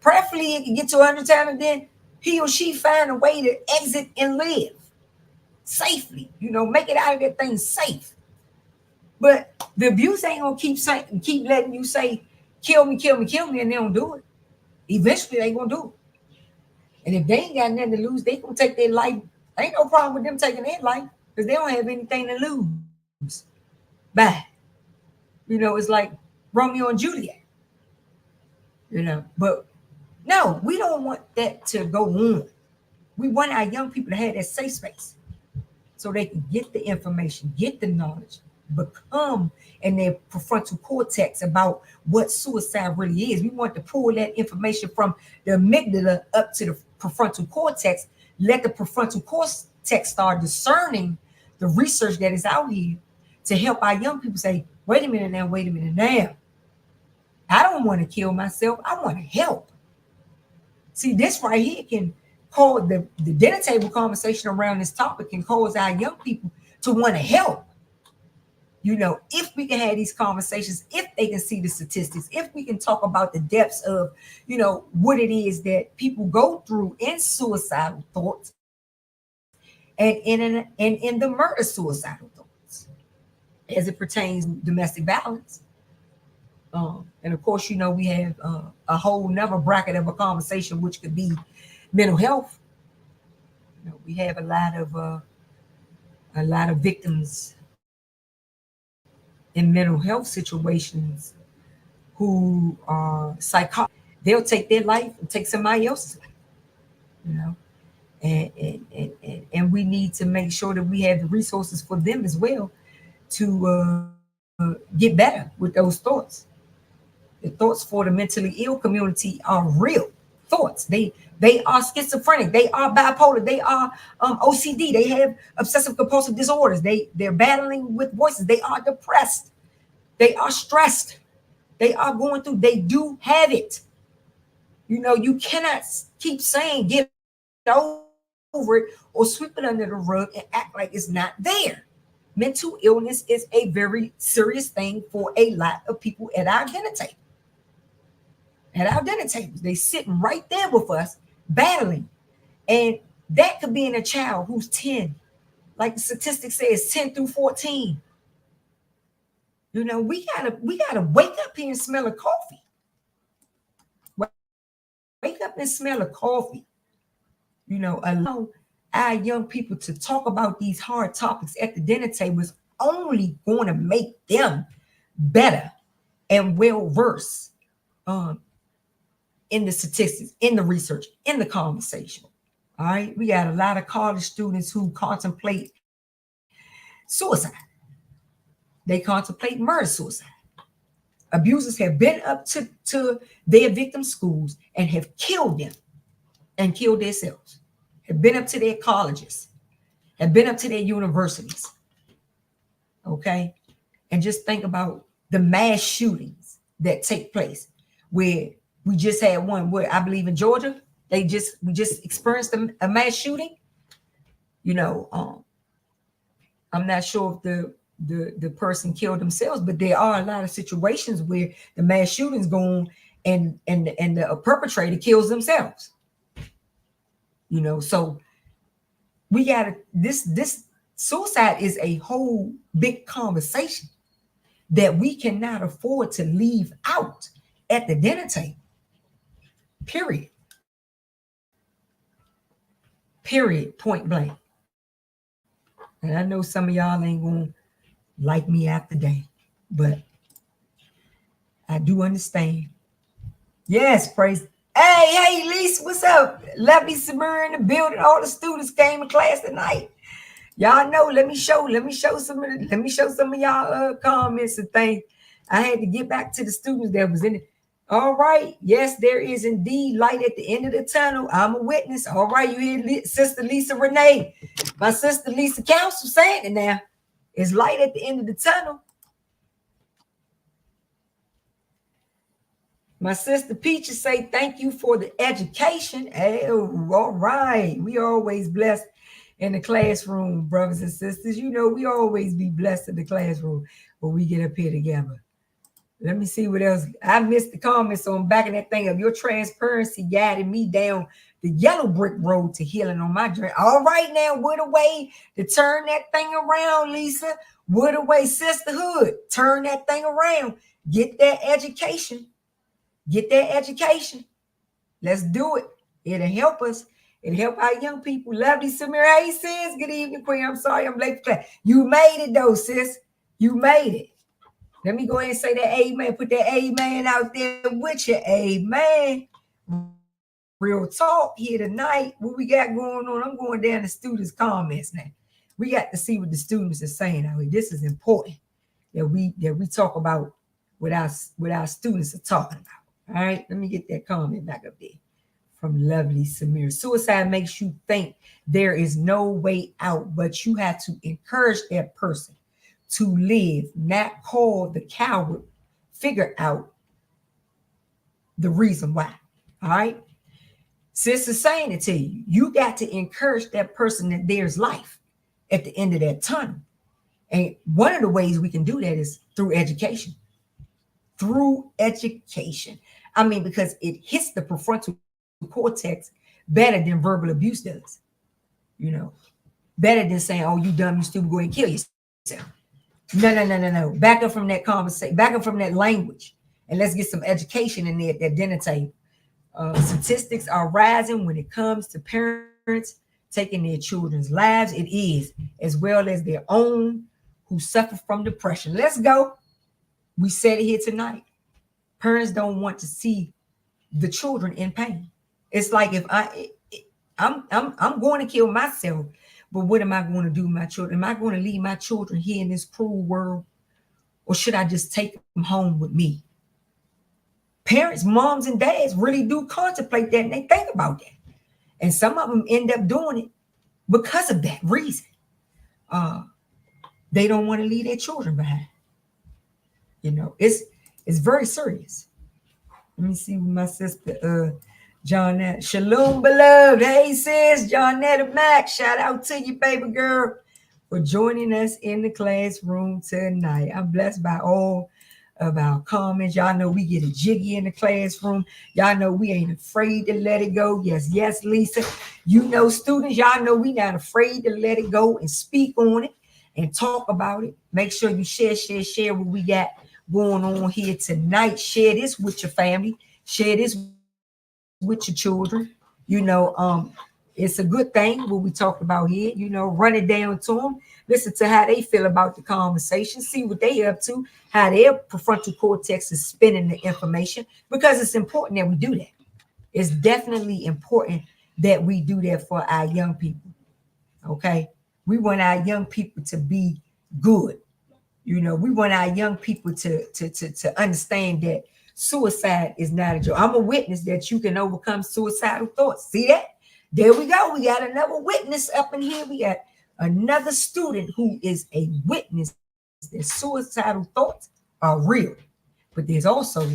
Preferably it can get to 100 times and then he or she find a way to exit and live safely, make it out of that thing safe. But the abuse ain't gonna keep letting you say, kill me, kill me, kill me, and they don't do it. Eventually they gonna do it. And if they ain't got nothing to lose, they gonna take their life. Ain't no problem with them taking their life because they don't have anything to lose. Bye. It's like Romeo and Juliet. But no, we don't want that to go on. We want our young people to have that safe space so they can get the information, get the knowledge, become in their prefrontal cortex about what suicide really is. We want to pull that information from the amygdala up to the prefrontal cortex, let the prefrontal cortex start discerning the research that is out here to help our young people say, wait a minute now, wait a minute now. I don't want to kill myself. I want to help. See, this right here can cause the dinner table conversation around this topic can cause our young people to want to help. If we can have these conversations, if they can see the statistics, if we can talk about the depths of, what it is that people go through in suicidal thoughts and in the murder suicidal thoughts as it pertains to domestic violence. And of course, we have a whole nother bracket of a conversation, which could be mental health. We have a lot of victims in mental health situations who are psychotic. They'll take their life and take somebody else's life, and we need to make sure that we have the resources for them as well to get better with those thoughts. The thoughts for the mentally ill community are real thoughts. They are schizophrenic. They are bipolar. They are OCD. They have obsessive compulsive disorders. They're battling with voices. They are depressed. They are stressed. They are going through. They do have it. You cannot keep saying get over it or sweep it under the rug and act like it's not there. Mental illness is a very serious thing for a lot of people at our dinner table. At our dinner tables, they sitting right there with us, battling, and that could be in a child who's 10, like the statistic says, 10 through 14. We gotta wake up here and smell a coffee. Wake up and smell a coffee. Allow our young people to talk about these hard topics at the dinner table is only going to make them better and well versed in the statistics, in the research, in the conversation. All right. We got a lot of college students who contemplate suicide. They contemplate murder suicide. Abusers have been up to their victim schools and have killed them and killed themselves. Have been up to their colleges, have been up to their universities. Okay. And just think about the mass shootings that take place, where we just had one where I believe in Georgia, we just experienced a mass shooting. I'm not sure if the person killed themselves, but there are a lot of situations where the mass shootings go on and the perpetrator kills themselves. So we gotta this suicide is a whole big conversation that we cannot afford to leave out at the dinner table. Period. Period. Point blank. And I know some of y'all ain't going to like me after day, but I do understand. Yes, praise. Hey, Lisa, what's up? Lovely Samir in the building. All the students came in class tonight. Y'all know. Let me show some of y'all comments and things. I had to get back to the students that was in it. All right. Yes, there is indeed light at the end of the tunnel. I'm a witness. All right, you hear Sister Lisa Renee, my sister Lisa Council saying it now. It's light at the end of the tunnel. My sister Peaches say, thank you for the education. Oh, all right. We always blessed in the classroom, brothers and sisters. You know, we always be blessed in the classroom when we get up here together. Let me see what else. I missed the comments on backing that thing up. Your transparency guided me down the yellow brick road to healing on my journey. All right, now, what a way to turn that thing around, Lisa. What a way, sisterhood. Turn that thing around. Get that education. Get that education. Let's do it. It'll help us. It'll help our young people. Lovely Samir. Hey, sis. Good evening, Queen. I'm sorry I'm late for class. You made it, though, sis. You made it. Let me go ahead and say that amen. Put that amen out there with you. Amen. Real talk here tonight. What we got going on? I'm going down to students' comments now. We got to see what the students are saying out here. This is important that we talk about what our students are talking about. All right, let me get that comment back up there from lovely Samir. Suicide makes you think there is no way out, but you have to encourage that person to live, not call the coward, figure out the reason why. All right. Sister saying it to you. You got to encourage that person that there's life at the end of that tunnel. And one of the ways we can do that is through education. Through education. I mean, because it hits the prefrontal cortex better than verbal abuse does. You know, better than saying, oh, you dumb, you stupid, go ahead and kill yourself. No. Back up from that conversation, back up from that language, and let's get some education in there at that dinner table. Statistics are rising when it comes to parents taking their children's lives. It is, as well as their own, who suffer from depression. Let's go. We said it here tonight. Parents don't want to see the children in pain. It's like if I'm going to kill myself, but what am I going to do with my children? Am I going to leave my children here in this cruel world, or should I just take them home with me? Parents, moms, and dads really do contemplate that, and they think about that. And some of them end up doing it because of that reason. They don't want to leave their children behind. You know, it's very serious. Let me see what my sister Johnette. Shalom, beloved. Hey, sis, Johnette Mac. Shout out to you, baby girl, for joining us in the classroom tonight. I'm blessed by all of our comments. Y'all know we get a jiggy in the classroom. Y'all know we ain't afraid to let it go. Yes, Lisa. You know, students, y'all know we not afraid to let it go and speak on it and talk about it. Make sure you share what we got going on here tonight. Share this with your family. Share this with your children. You know, it's a good thing what we talked about here. You know, run it down to them. Listen to how they feel about the conversation. See what they up to. How their prefrontal cortex is spinning the information. Because it's important that we do that. It's definitely important that we do that for our young people. Okay? We want our young people to be good. You know, we want our young people to understand that suicide is not a joke. I'm a witness that you can overcome suicidal thoughts. See that? There we go. We got another witness up in here. We got another student who is a witness that suicidal thoughts are real. But there's also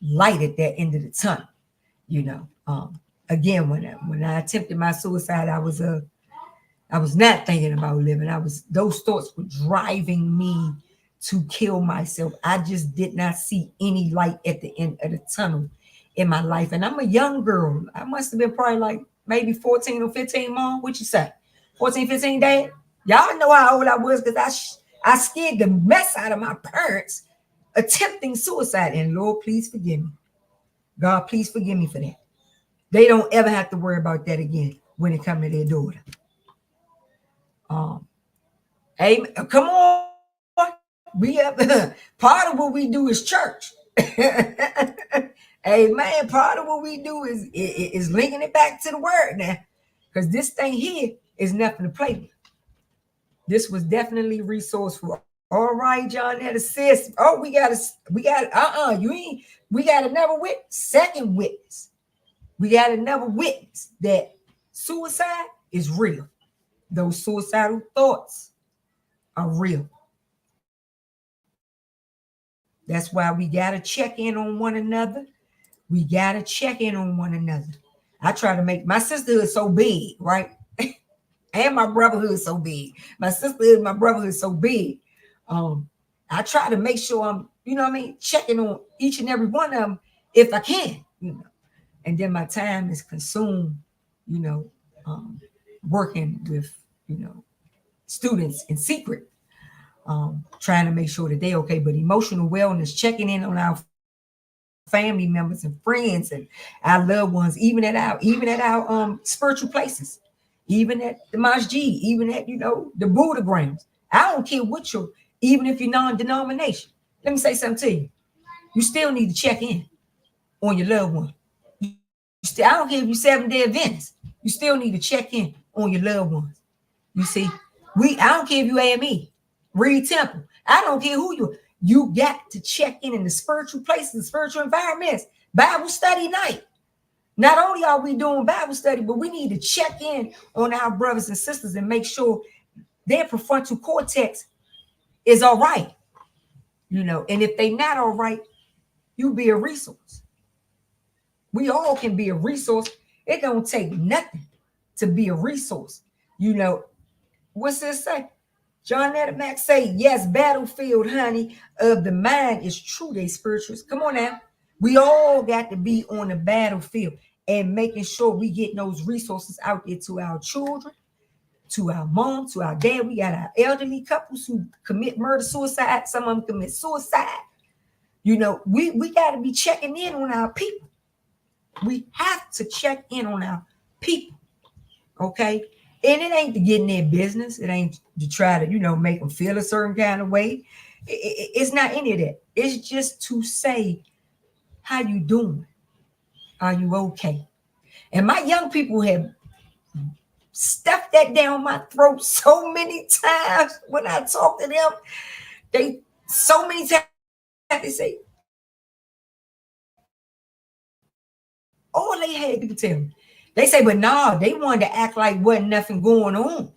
light at that end of the tunnel. You know, again, when I attempted my suicide, I was not thinking about living. Those thoughts were driving me to kill myself. I just did not see any light at the end of the tunnel in my life. And I'm a young girl. I must have been probably like maybe 14 or 15, Mom. What you say? 14, 15, Dad? Y'all know how old I was because I scared the mess out of my parents attempting suicide. And Lord, please forgive me. God, please forgive me for that. They don't ever have to worry about that again. when it comes to their daughter. Amen. Come on. We have part of what we do is church. Amen. Part of what we do is linking it back to the word now. Because this thing here is nothing to play with. This was definitely resourceful. All right, John, that assist. Oh, you ain't, we got another witness, second witness. We got another witness that suicide is real. Those suicidal thoughts are real. That's why we got to check in on one another. We got to check in on one another. I try to make my sisterhood so big, right? And my brotherhood so big. My sisterhood and my brotherhood so big. I try to make sure I'm, checking on each and every one of them if I can, And then my time is consumed, working with, students in secret, trying to make sure that they're okay. But emotional wellness, checking in on our family members and friends and our loved ones, even at our spiritual places, even at the masjid, even at the Buddha grounds. I don't care what even if you're non-denomination. Let me say something to you. You still need to check in on your loved one. I don't care if you're Seventh-day Adventist. You still need to check in on your loved ones. You see, I don't care if you AME, Reed Temple. I don't care who you are. You got to check in the spiritual places, the spiritual environments. Bible study night. Not only are we doing Bible study, but we need to check in on our brothers and sisters and make sure their prefrontal cortex is all right. And if they're not all right, you be a resource. We all can be a resource. It don't take nothing to be a resource. What's this say? John Epidemic say, yes, battlefield, honey, of the mind is true. They spirituals. Come on now. We all got to be on the battlefield and making sure we get those resources out there to our children, to our mom, to our dad. We got our elderly couples who commit murder, suicide. Some of them commit suicide. We got to be checking in on our people. We have to check in on our people. Okay? And it ain't to get in their business. It ain't to try to, make them feel a certain kind of way. It's not any of that. It's just to say, how you doing? Are you okay? And my young people have stuffed that down my throat so many times when I talk to them. So many times they say, all they had people tell me. They say, but nah, they wanted to act like wasn't nothing going on.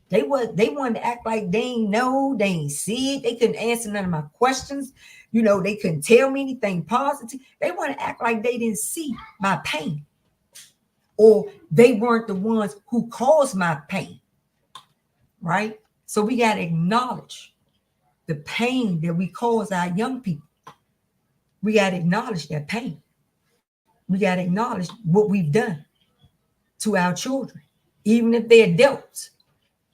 They wanted to act like they ain't know, they ain't see it. They couldn't answer none of my questions. They couldn't tell me anything positive. They want to act like they didn't see my pain. Or they weren't the ones who caused my pain. Right? So we got to acknowledge the pain that we cause our young people. We got to acknowledge that pain. We got to acknowledge what we've done to our children, even if they're adults.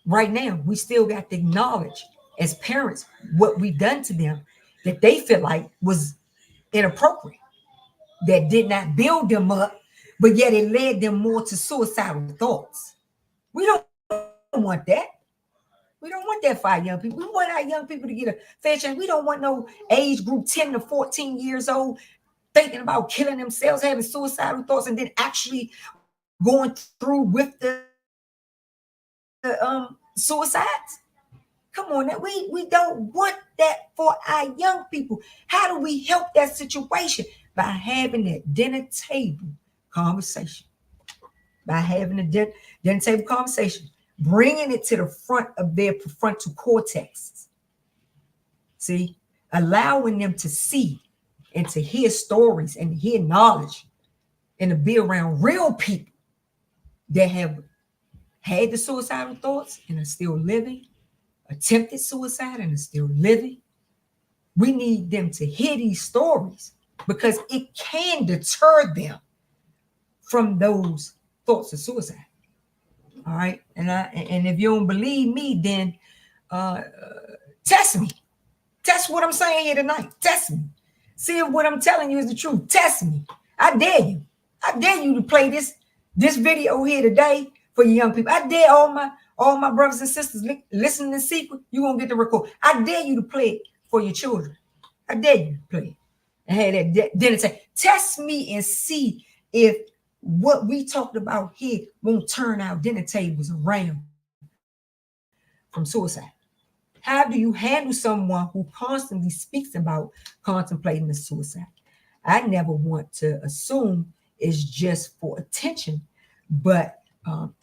Right now, we still got to acknowledge as parents what we've done to them that they feel like was inappropriate, that did not build them up, but yet it led them more to suicidal thoughts. We don't want that. We don't want that for our young people. We want our young people to get a fair chance. We don't want no age group 10 to 14 years old thinking about killing themselves, having suicidal thoughts, and then actually going through with the suicides. Come on, now we don't want that for our young people. How do we help that situation? By having that dinner table conversation. By having a dinner table conversation, bringing it to the front of their prefrontal cortex. See, allowing them to see and to hear stories and hear knowledge and to be around real people that have had the suicidal thoughts and are still living, attempted suicide and are still living. We need them to hear these stories because it can deter them from those thoughts of suicide. All right. And if you don't believe me, then test me. Test what I'm saying here tonight. Test me. See if what I'm telling you is the truth. Test me. I dare you. I dare you to play this This video here today for you young people. I dare all my brothers and sisters listening in secret. You gonna get the record. I dare you to play it for your children. I dare you to play it. And had that dinner say, test me and see if what we talked about here won't turn our dinner tables around from suicide. How do you handle someone who constantly speaks about contemplating the suicide? I never want to assume it's just for attention, but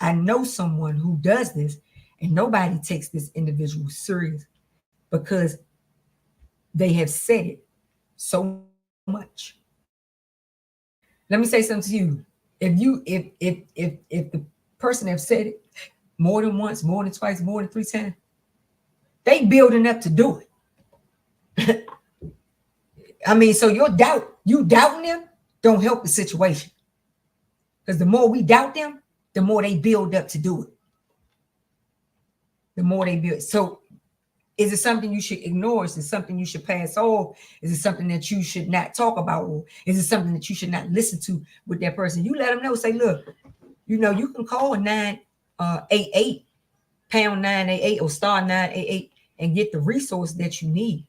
I know someone who does this, and nobody takes this individual serious because they have said it so much. Let me say something to you. If the person have said it more than once, more than twice, more than 3 times, they building up to do it. I mean, so you doubting them don't help the situation. Because the more we doubt them, the more they build up to do it. The more they build. So is it something you should ignore? Is it something you should pass off? Is it something that you should not talk about? Or is it something that you should not listen to with that person? You let them know, say, look, you can call 988 pound 988 or star 988 and get the resource that you need,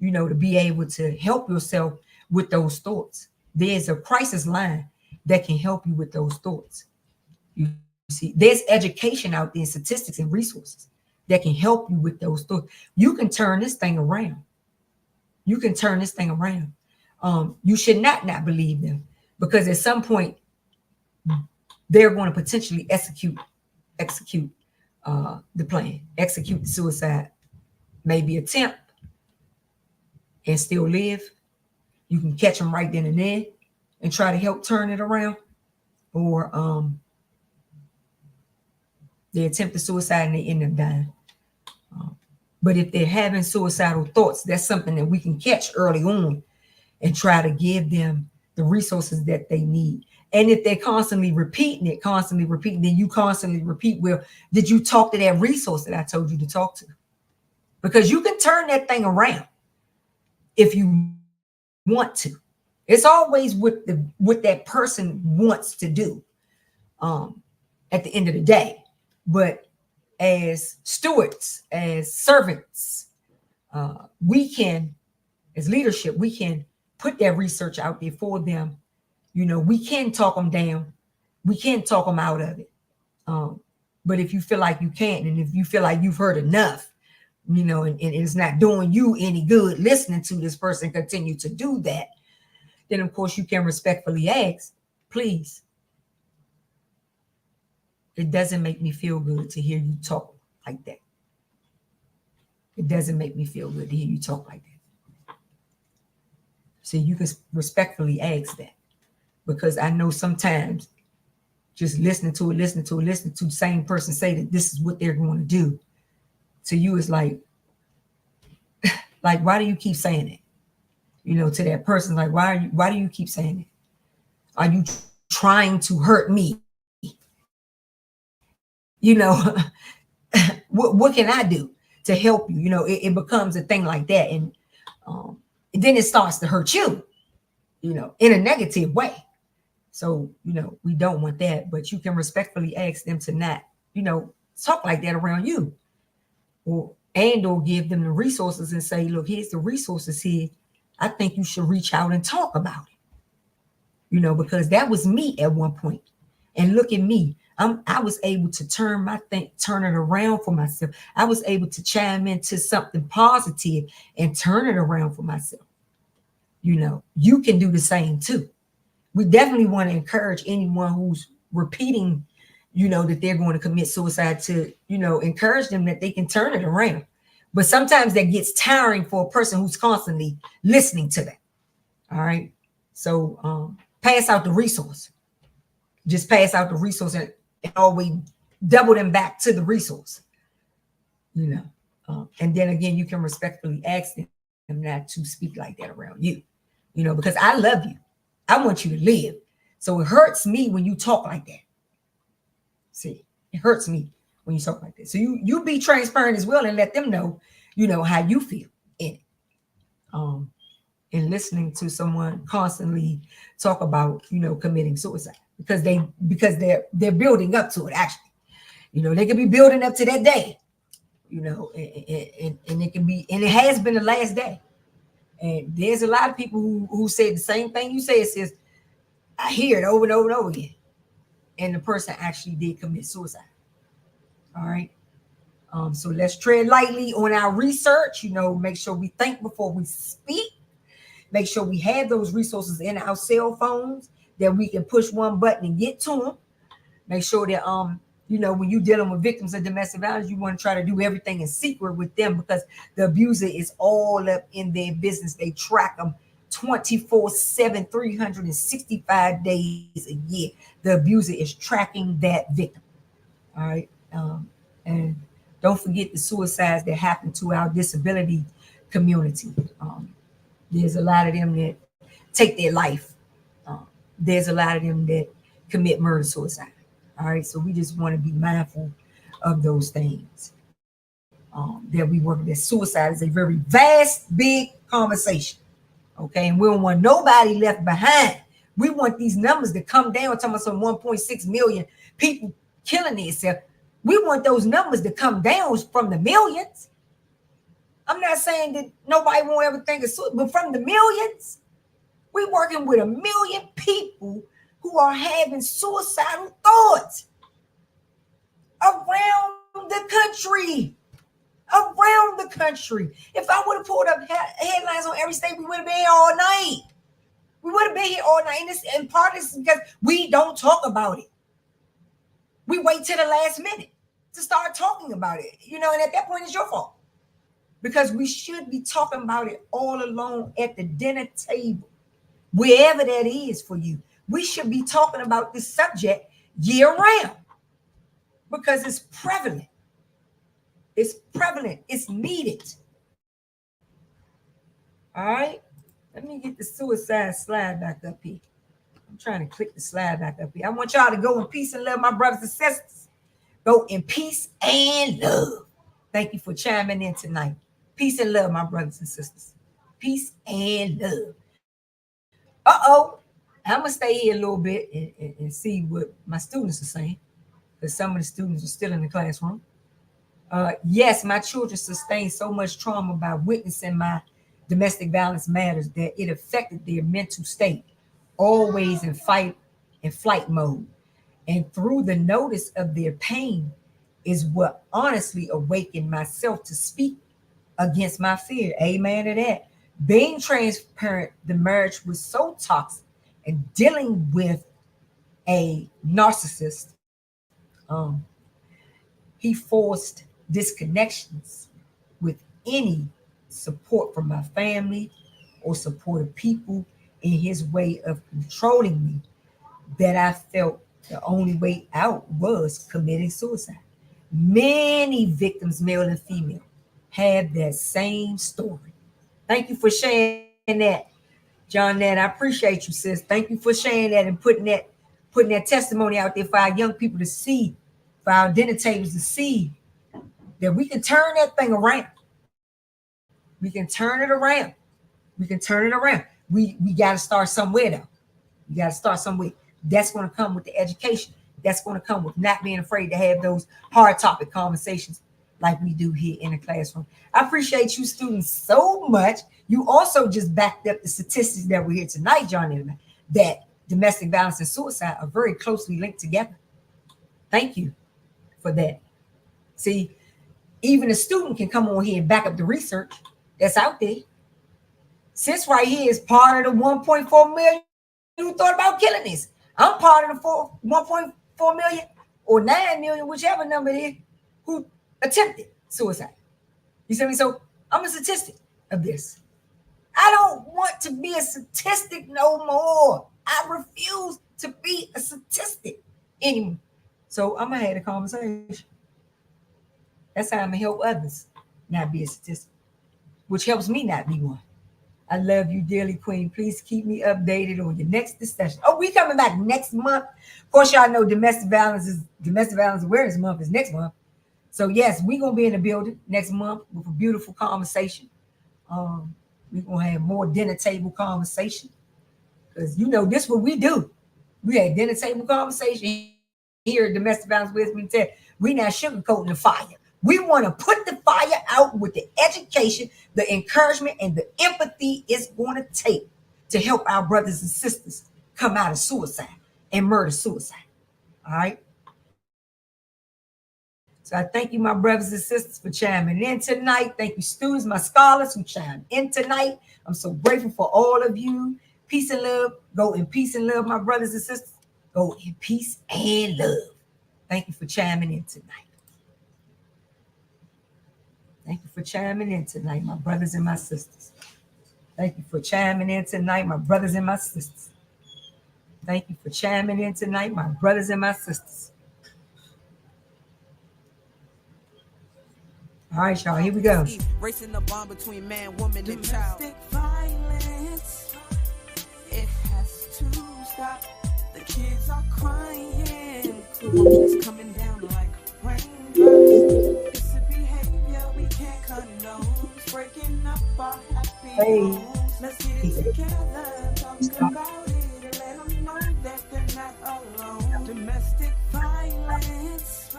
to be able to help yourself with those thoughts. There's a crisis line that can help you with those thoughts. You see, there's education out there, statistics and resources that can help you with those thoughts. You can turn this thing around. You should not believe them, because at some point they're going to potentially execute the plan, execute the suicide, maybe attempt, and still live. You can catch them right then and there and try to help turn it around, or they attempt the suicide and they end up dying. But if they're having suicidal thoughts, that's something that we can catch early on and try to give them the resources that they need. And if they're constantly repeating, then you constantly repeat, well, did you talk to that resource that I told you to talk to? Because you can turn that thing around if you want to. It's always what that person wants to do at the end of the day. But as stewards, as servants, we can, as leadership, we can put that research out there for them. We can talk them down. We can talk them out of it. But if you feel like you can't, and if you feel like you've heard enough, and it's not doing you any good listening to this person continue to do that, then of course you can respectfully ask, please, it doesn't make me feel good to hear you talk like that. It doesn't make me feel good to hear you talk like that. So you can respectfully ask that, because I know sometimes just listening to the same person say that this is what they're going to do to you is like, why do you keep saying it? To that person, like, why do you keep saying it? Are you trying to hurt me? What can I do to help you? It becomes a thing like that. And then it starts to hurt you, in a negative way. So, we don't want that, but you can respectfully ask them to not, talk like that around you, or give them the resources and say, look, here's the resources here. I think you should reach out and talk about it, because that was me at one point. And look at me. I was able to turn it around for myself. I was able to chime into something positive and turn it around for myself. You can do the same too. We definitely want to encourage anyone who's repeating, that they're going to commit suicide to, encourage them that they can turn it around. But sometimes that gets tiring for a person who's constantly listening to that. All right. So pass out the resource. Just pass out the resource and always double them back to the resource. And then again, you can respectfully ask them not to speak like that around you, because I love you. I want you to live. So it hurts me when you talk like that. See, it hurts me when you talk like that. So you be transparent as well and let them know, how you feel in it. And listening to someone constantly talk about, committing suicide. because they're building up to it. Actually, they could be building up to that day. And it can be, and it has been the last day. And there's a lot of people who say the same thing you say. It says, I hear it over and over and over again. And the person actually did commit suicide. All right. So let's tread lightly on our research. Make sure we think before we speak. Make sure we have those resources in our cell phones that we can push one button and get to them. Make sure that when you're dealing with victims of domestic violence, you want to try to do everything in secret with them, because the abuser is all up in their business. They track them 24/7, 365 days a year. The abuser is tracking that victim. All right. And don't forget the suicides that happen to our disability community. There's a lot of them that take their life. There's a lot of them that commit murder suicide. All right. So we just want to be mindful of those things. That we work that suicide is a very vast, big conversation. Okay. And we don't want nobody left behind. We want these numbers to come down. Talking about some 1.6 million people killing themselves. We want those numbers to come down from the millions. I'm not saying that nobody won't ever think of suicide, but from the millions, we're working with 1 million people who are having suicidal thoughts around the country. Around the country. If I would have pulled up headlines on every state, we would have been here all night. We would have been here all night. And part of this is because we don't talk about it. We wait till the last minute to start talking about it. And at that point, it's your fault. Because we should be talking about it all along at the dinner table, wherever that is for you. We should be talking about this subject year round because it's prevalent. It's prevalent. It's needed. All right. Let me get the suicide slide back up here. I'm trying to click the slide back up here. I want y'all to go in peace and love, my brothers and sisters. Go in peace and love. Thank you for chiming in tonight. Peace and love, my brothers and sisters. Peace and love. I'm going to stay here a little bit and see what my students are saying, because some of the students are still in the classroom. Yes, my children sustained so much trauma by witnessing my domestic violence matters that it affected their mental state, always in fight and flight mode. And through the notice of their pain is what honestly awakened myself to speak against my fear. Amen to that. Being transparent, the marriage was so toxic, and dealing with a narcissist, he forced disconnections with any support from my family or supportive people in his way of controlling me, that I felt the only way out was committing suicide. Many victims, male and female, have that same story. Thank you for sharing that, John. That I appreciate you, sis. Thank you for sharing that and putting that testimony out there for our young people to see, for our dinner tables to see that we can turn that thing around. We can turn it around. We can turn it around. We got to start somewhere, though. We got to start somewhere. That's going to come with the education. That's going to come with not being afraid to have those hard topic conversations like we do here in the classroom. I appreciate you students so much. You also just backed up the statistics that we're here tonight, John, that domestic violence and suicide are very closely linked together. Thank you for that. See, even a student can come on here and back up the research that's out there. Sis right here is part of the 1.4 million who thought about killing this. I'm part of the 1.4 million or 9 million, whichever number it is, who attempted suicide. You see me? So I'm a statistic of this. I don't want to be a statistic no more. I refuse to be a statistic anymore. So I'm going to have a conversation. That's how I'm going to help others not be a statistic, which helps me not be one. I love you dearly, Queen. Please keep me updated on your next discussion. Oh, we coming back next month. Of course, y'all know Domestic Violence Awareness Month is next month. So yes, we're gonna be in the building next month with a beautiful conversation. We're gonna have more dinner table conversation, because this is what we do. We had dinner table conversation here at Domestic Violence with me. We not sugarcoating the fire. We want to put the fire out with the education, the encouragement, and the empathy it's going to take to help our brothers and sisters come out of suicide and murder suicide. All right. So I thank you, my brothers and sisters, for chiming in tonight. Thank you, students, my scholars who chimed in tonight. I'm so grateful for all of you. Peace and love. Go in peace and love, my brothers and sisters. Go in peace and love. Thank you for chiming in tonight. Thank you for chiming in tonight, my brothers and my sisters. Thank you for chiming in tonight, my brothers and my sisters. Thank you for chiming in tonight, my brothers and my sisters. All right, y'all, here we go. Racing the bond between man, woman, and child. Domestic violence, it has to stop. The kids are crying. It's coming down like raindrops. It's a behavior we can't condone. It's breaking up our happy homes. Let's get it together, talk about it, and let them know that they're not alone. Domestic violence,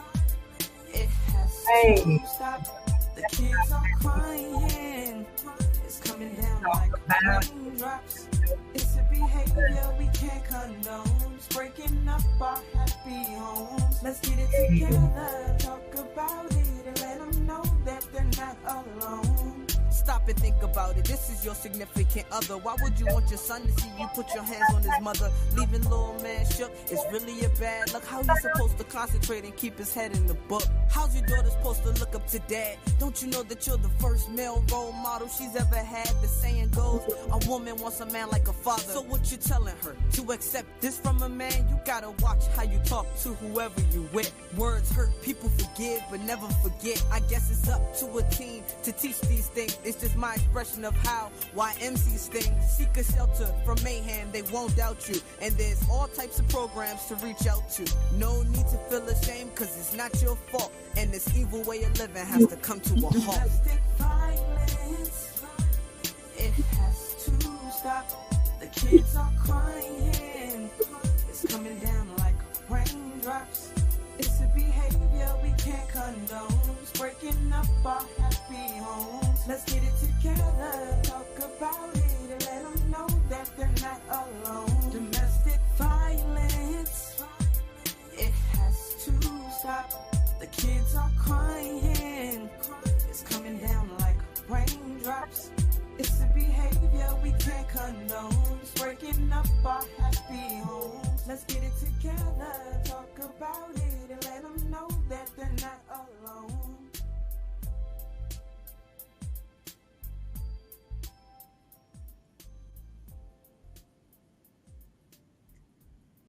it has to stop. The kids are crying. It's coming down like raindrops. It's a behavior we can't condone. It's breaking up our happy homes. Let's get it together, talk about it, and let them know that they're not alone. Stop and think about it. This is your significant other. Why would you want your son to see you put your hands on his mother? Leaving little man shook. It's really a bad look. How you supposed to concentrate and keep his head in the book? How's your daughter supposed to look up to dad? Don't you know that you're the first male role model she's ever had? The saying goes, a woman wants a man like a father. So what you telling her? To accept this from a man? You gotta watch how you talk to whoever you with. Words hurt, people forgive, but never forget. I guess it's up to a teen to teach these things. It's just my expression of how YMC sting. Seek a shelter from mayhem, they won't doubt you. And there's all types of programs to reach out to. No need to feel ashamed, cause it's not your fault. And this evil way of living has to come to a halt. Domestic violence, it has to stop. The kids are crying. It's coming down like raindrops. It's a behavior we can't condone. It's breaking up our happy homes. Let's get it together, talk about it, and let them know that they're not alone. Domestic violence, it has to stop. The kids are crying. It's coming down like raindrops. It's a behavior we can't condone. It's breaking up our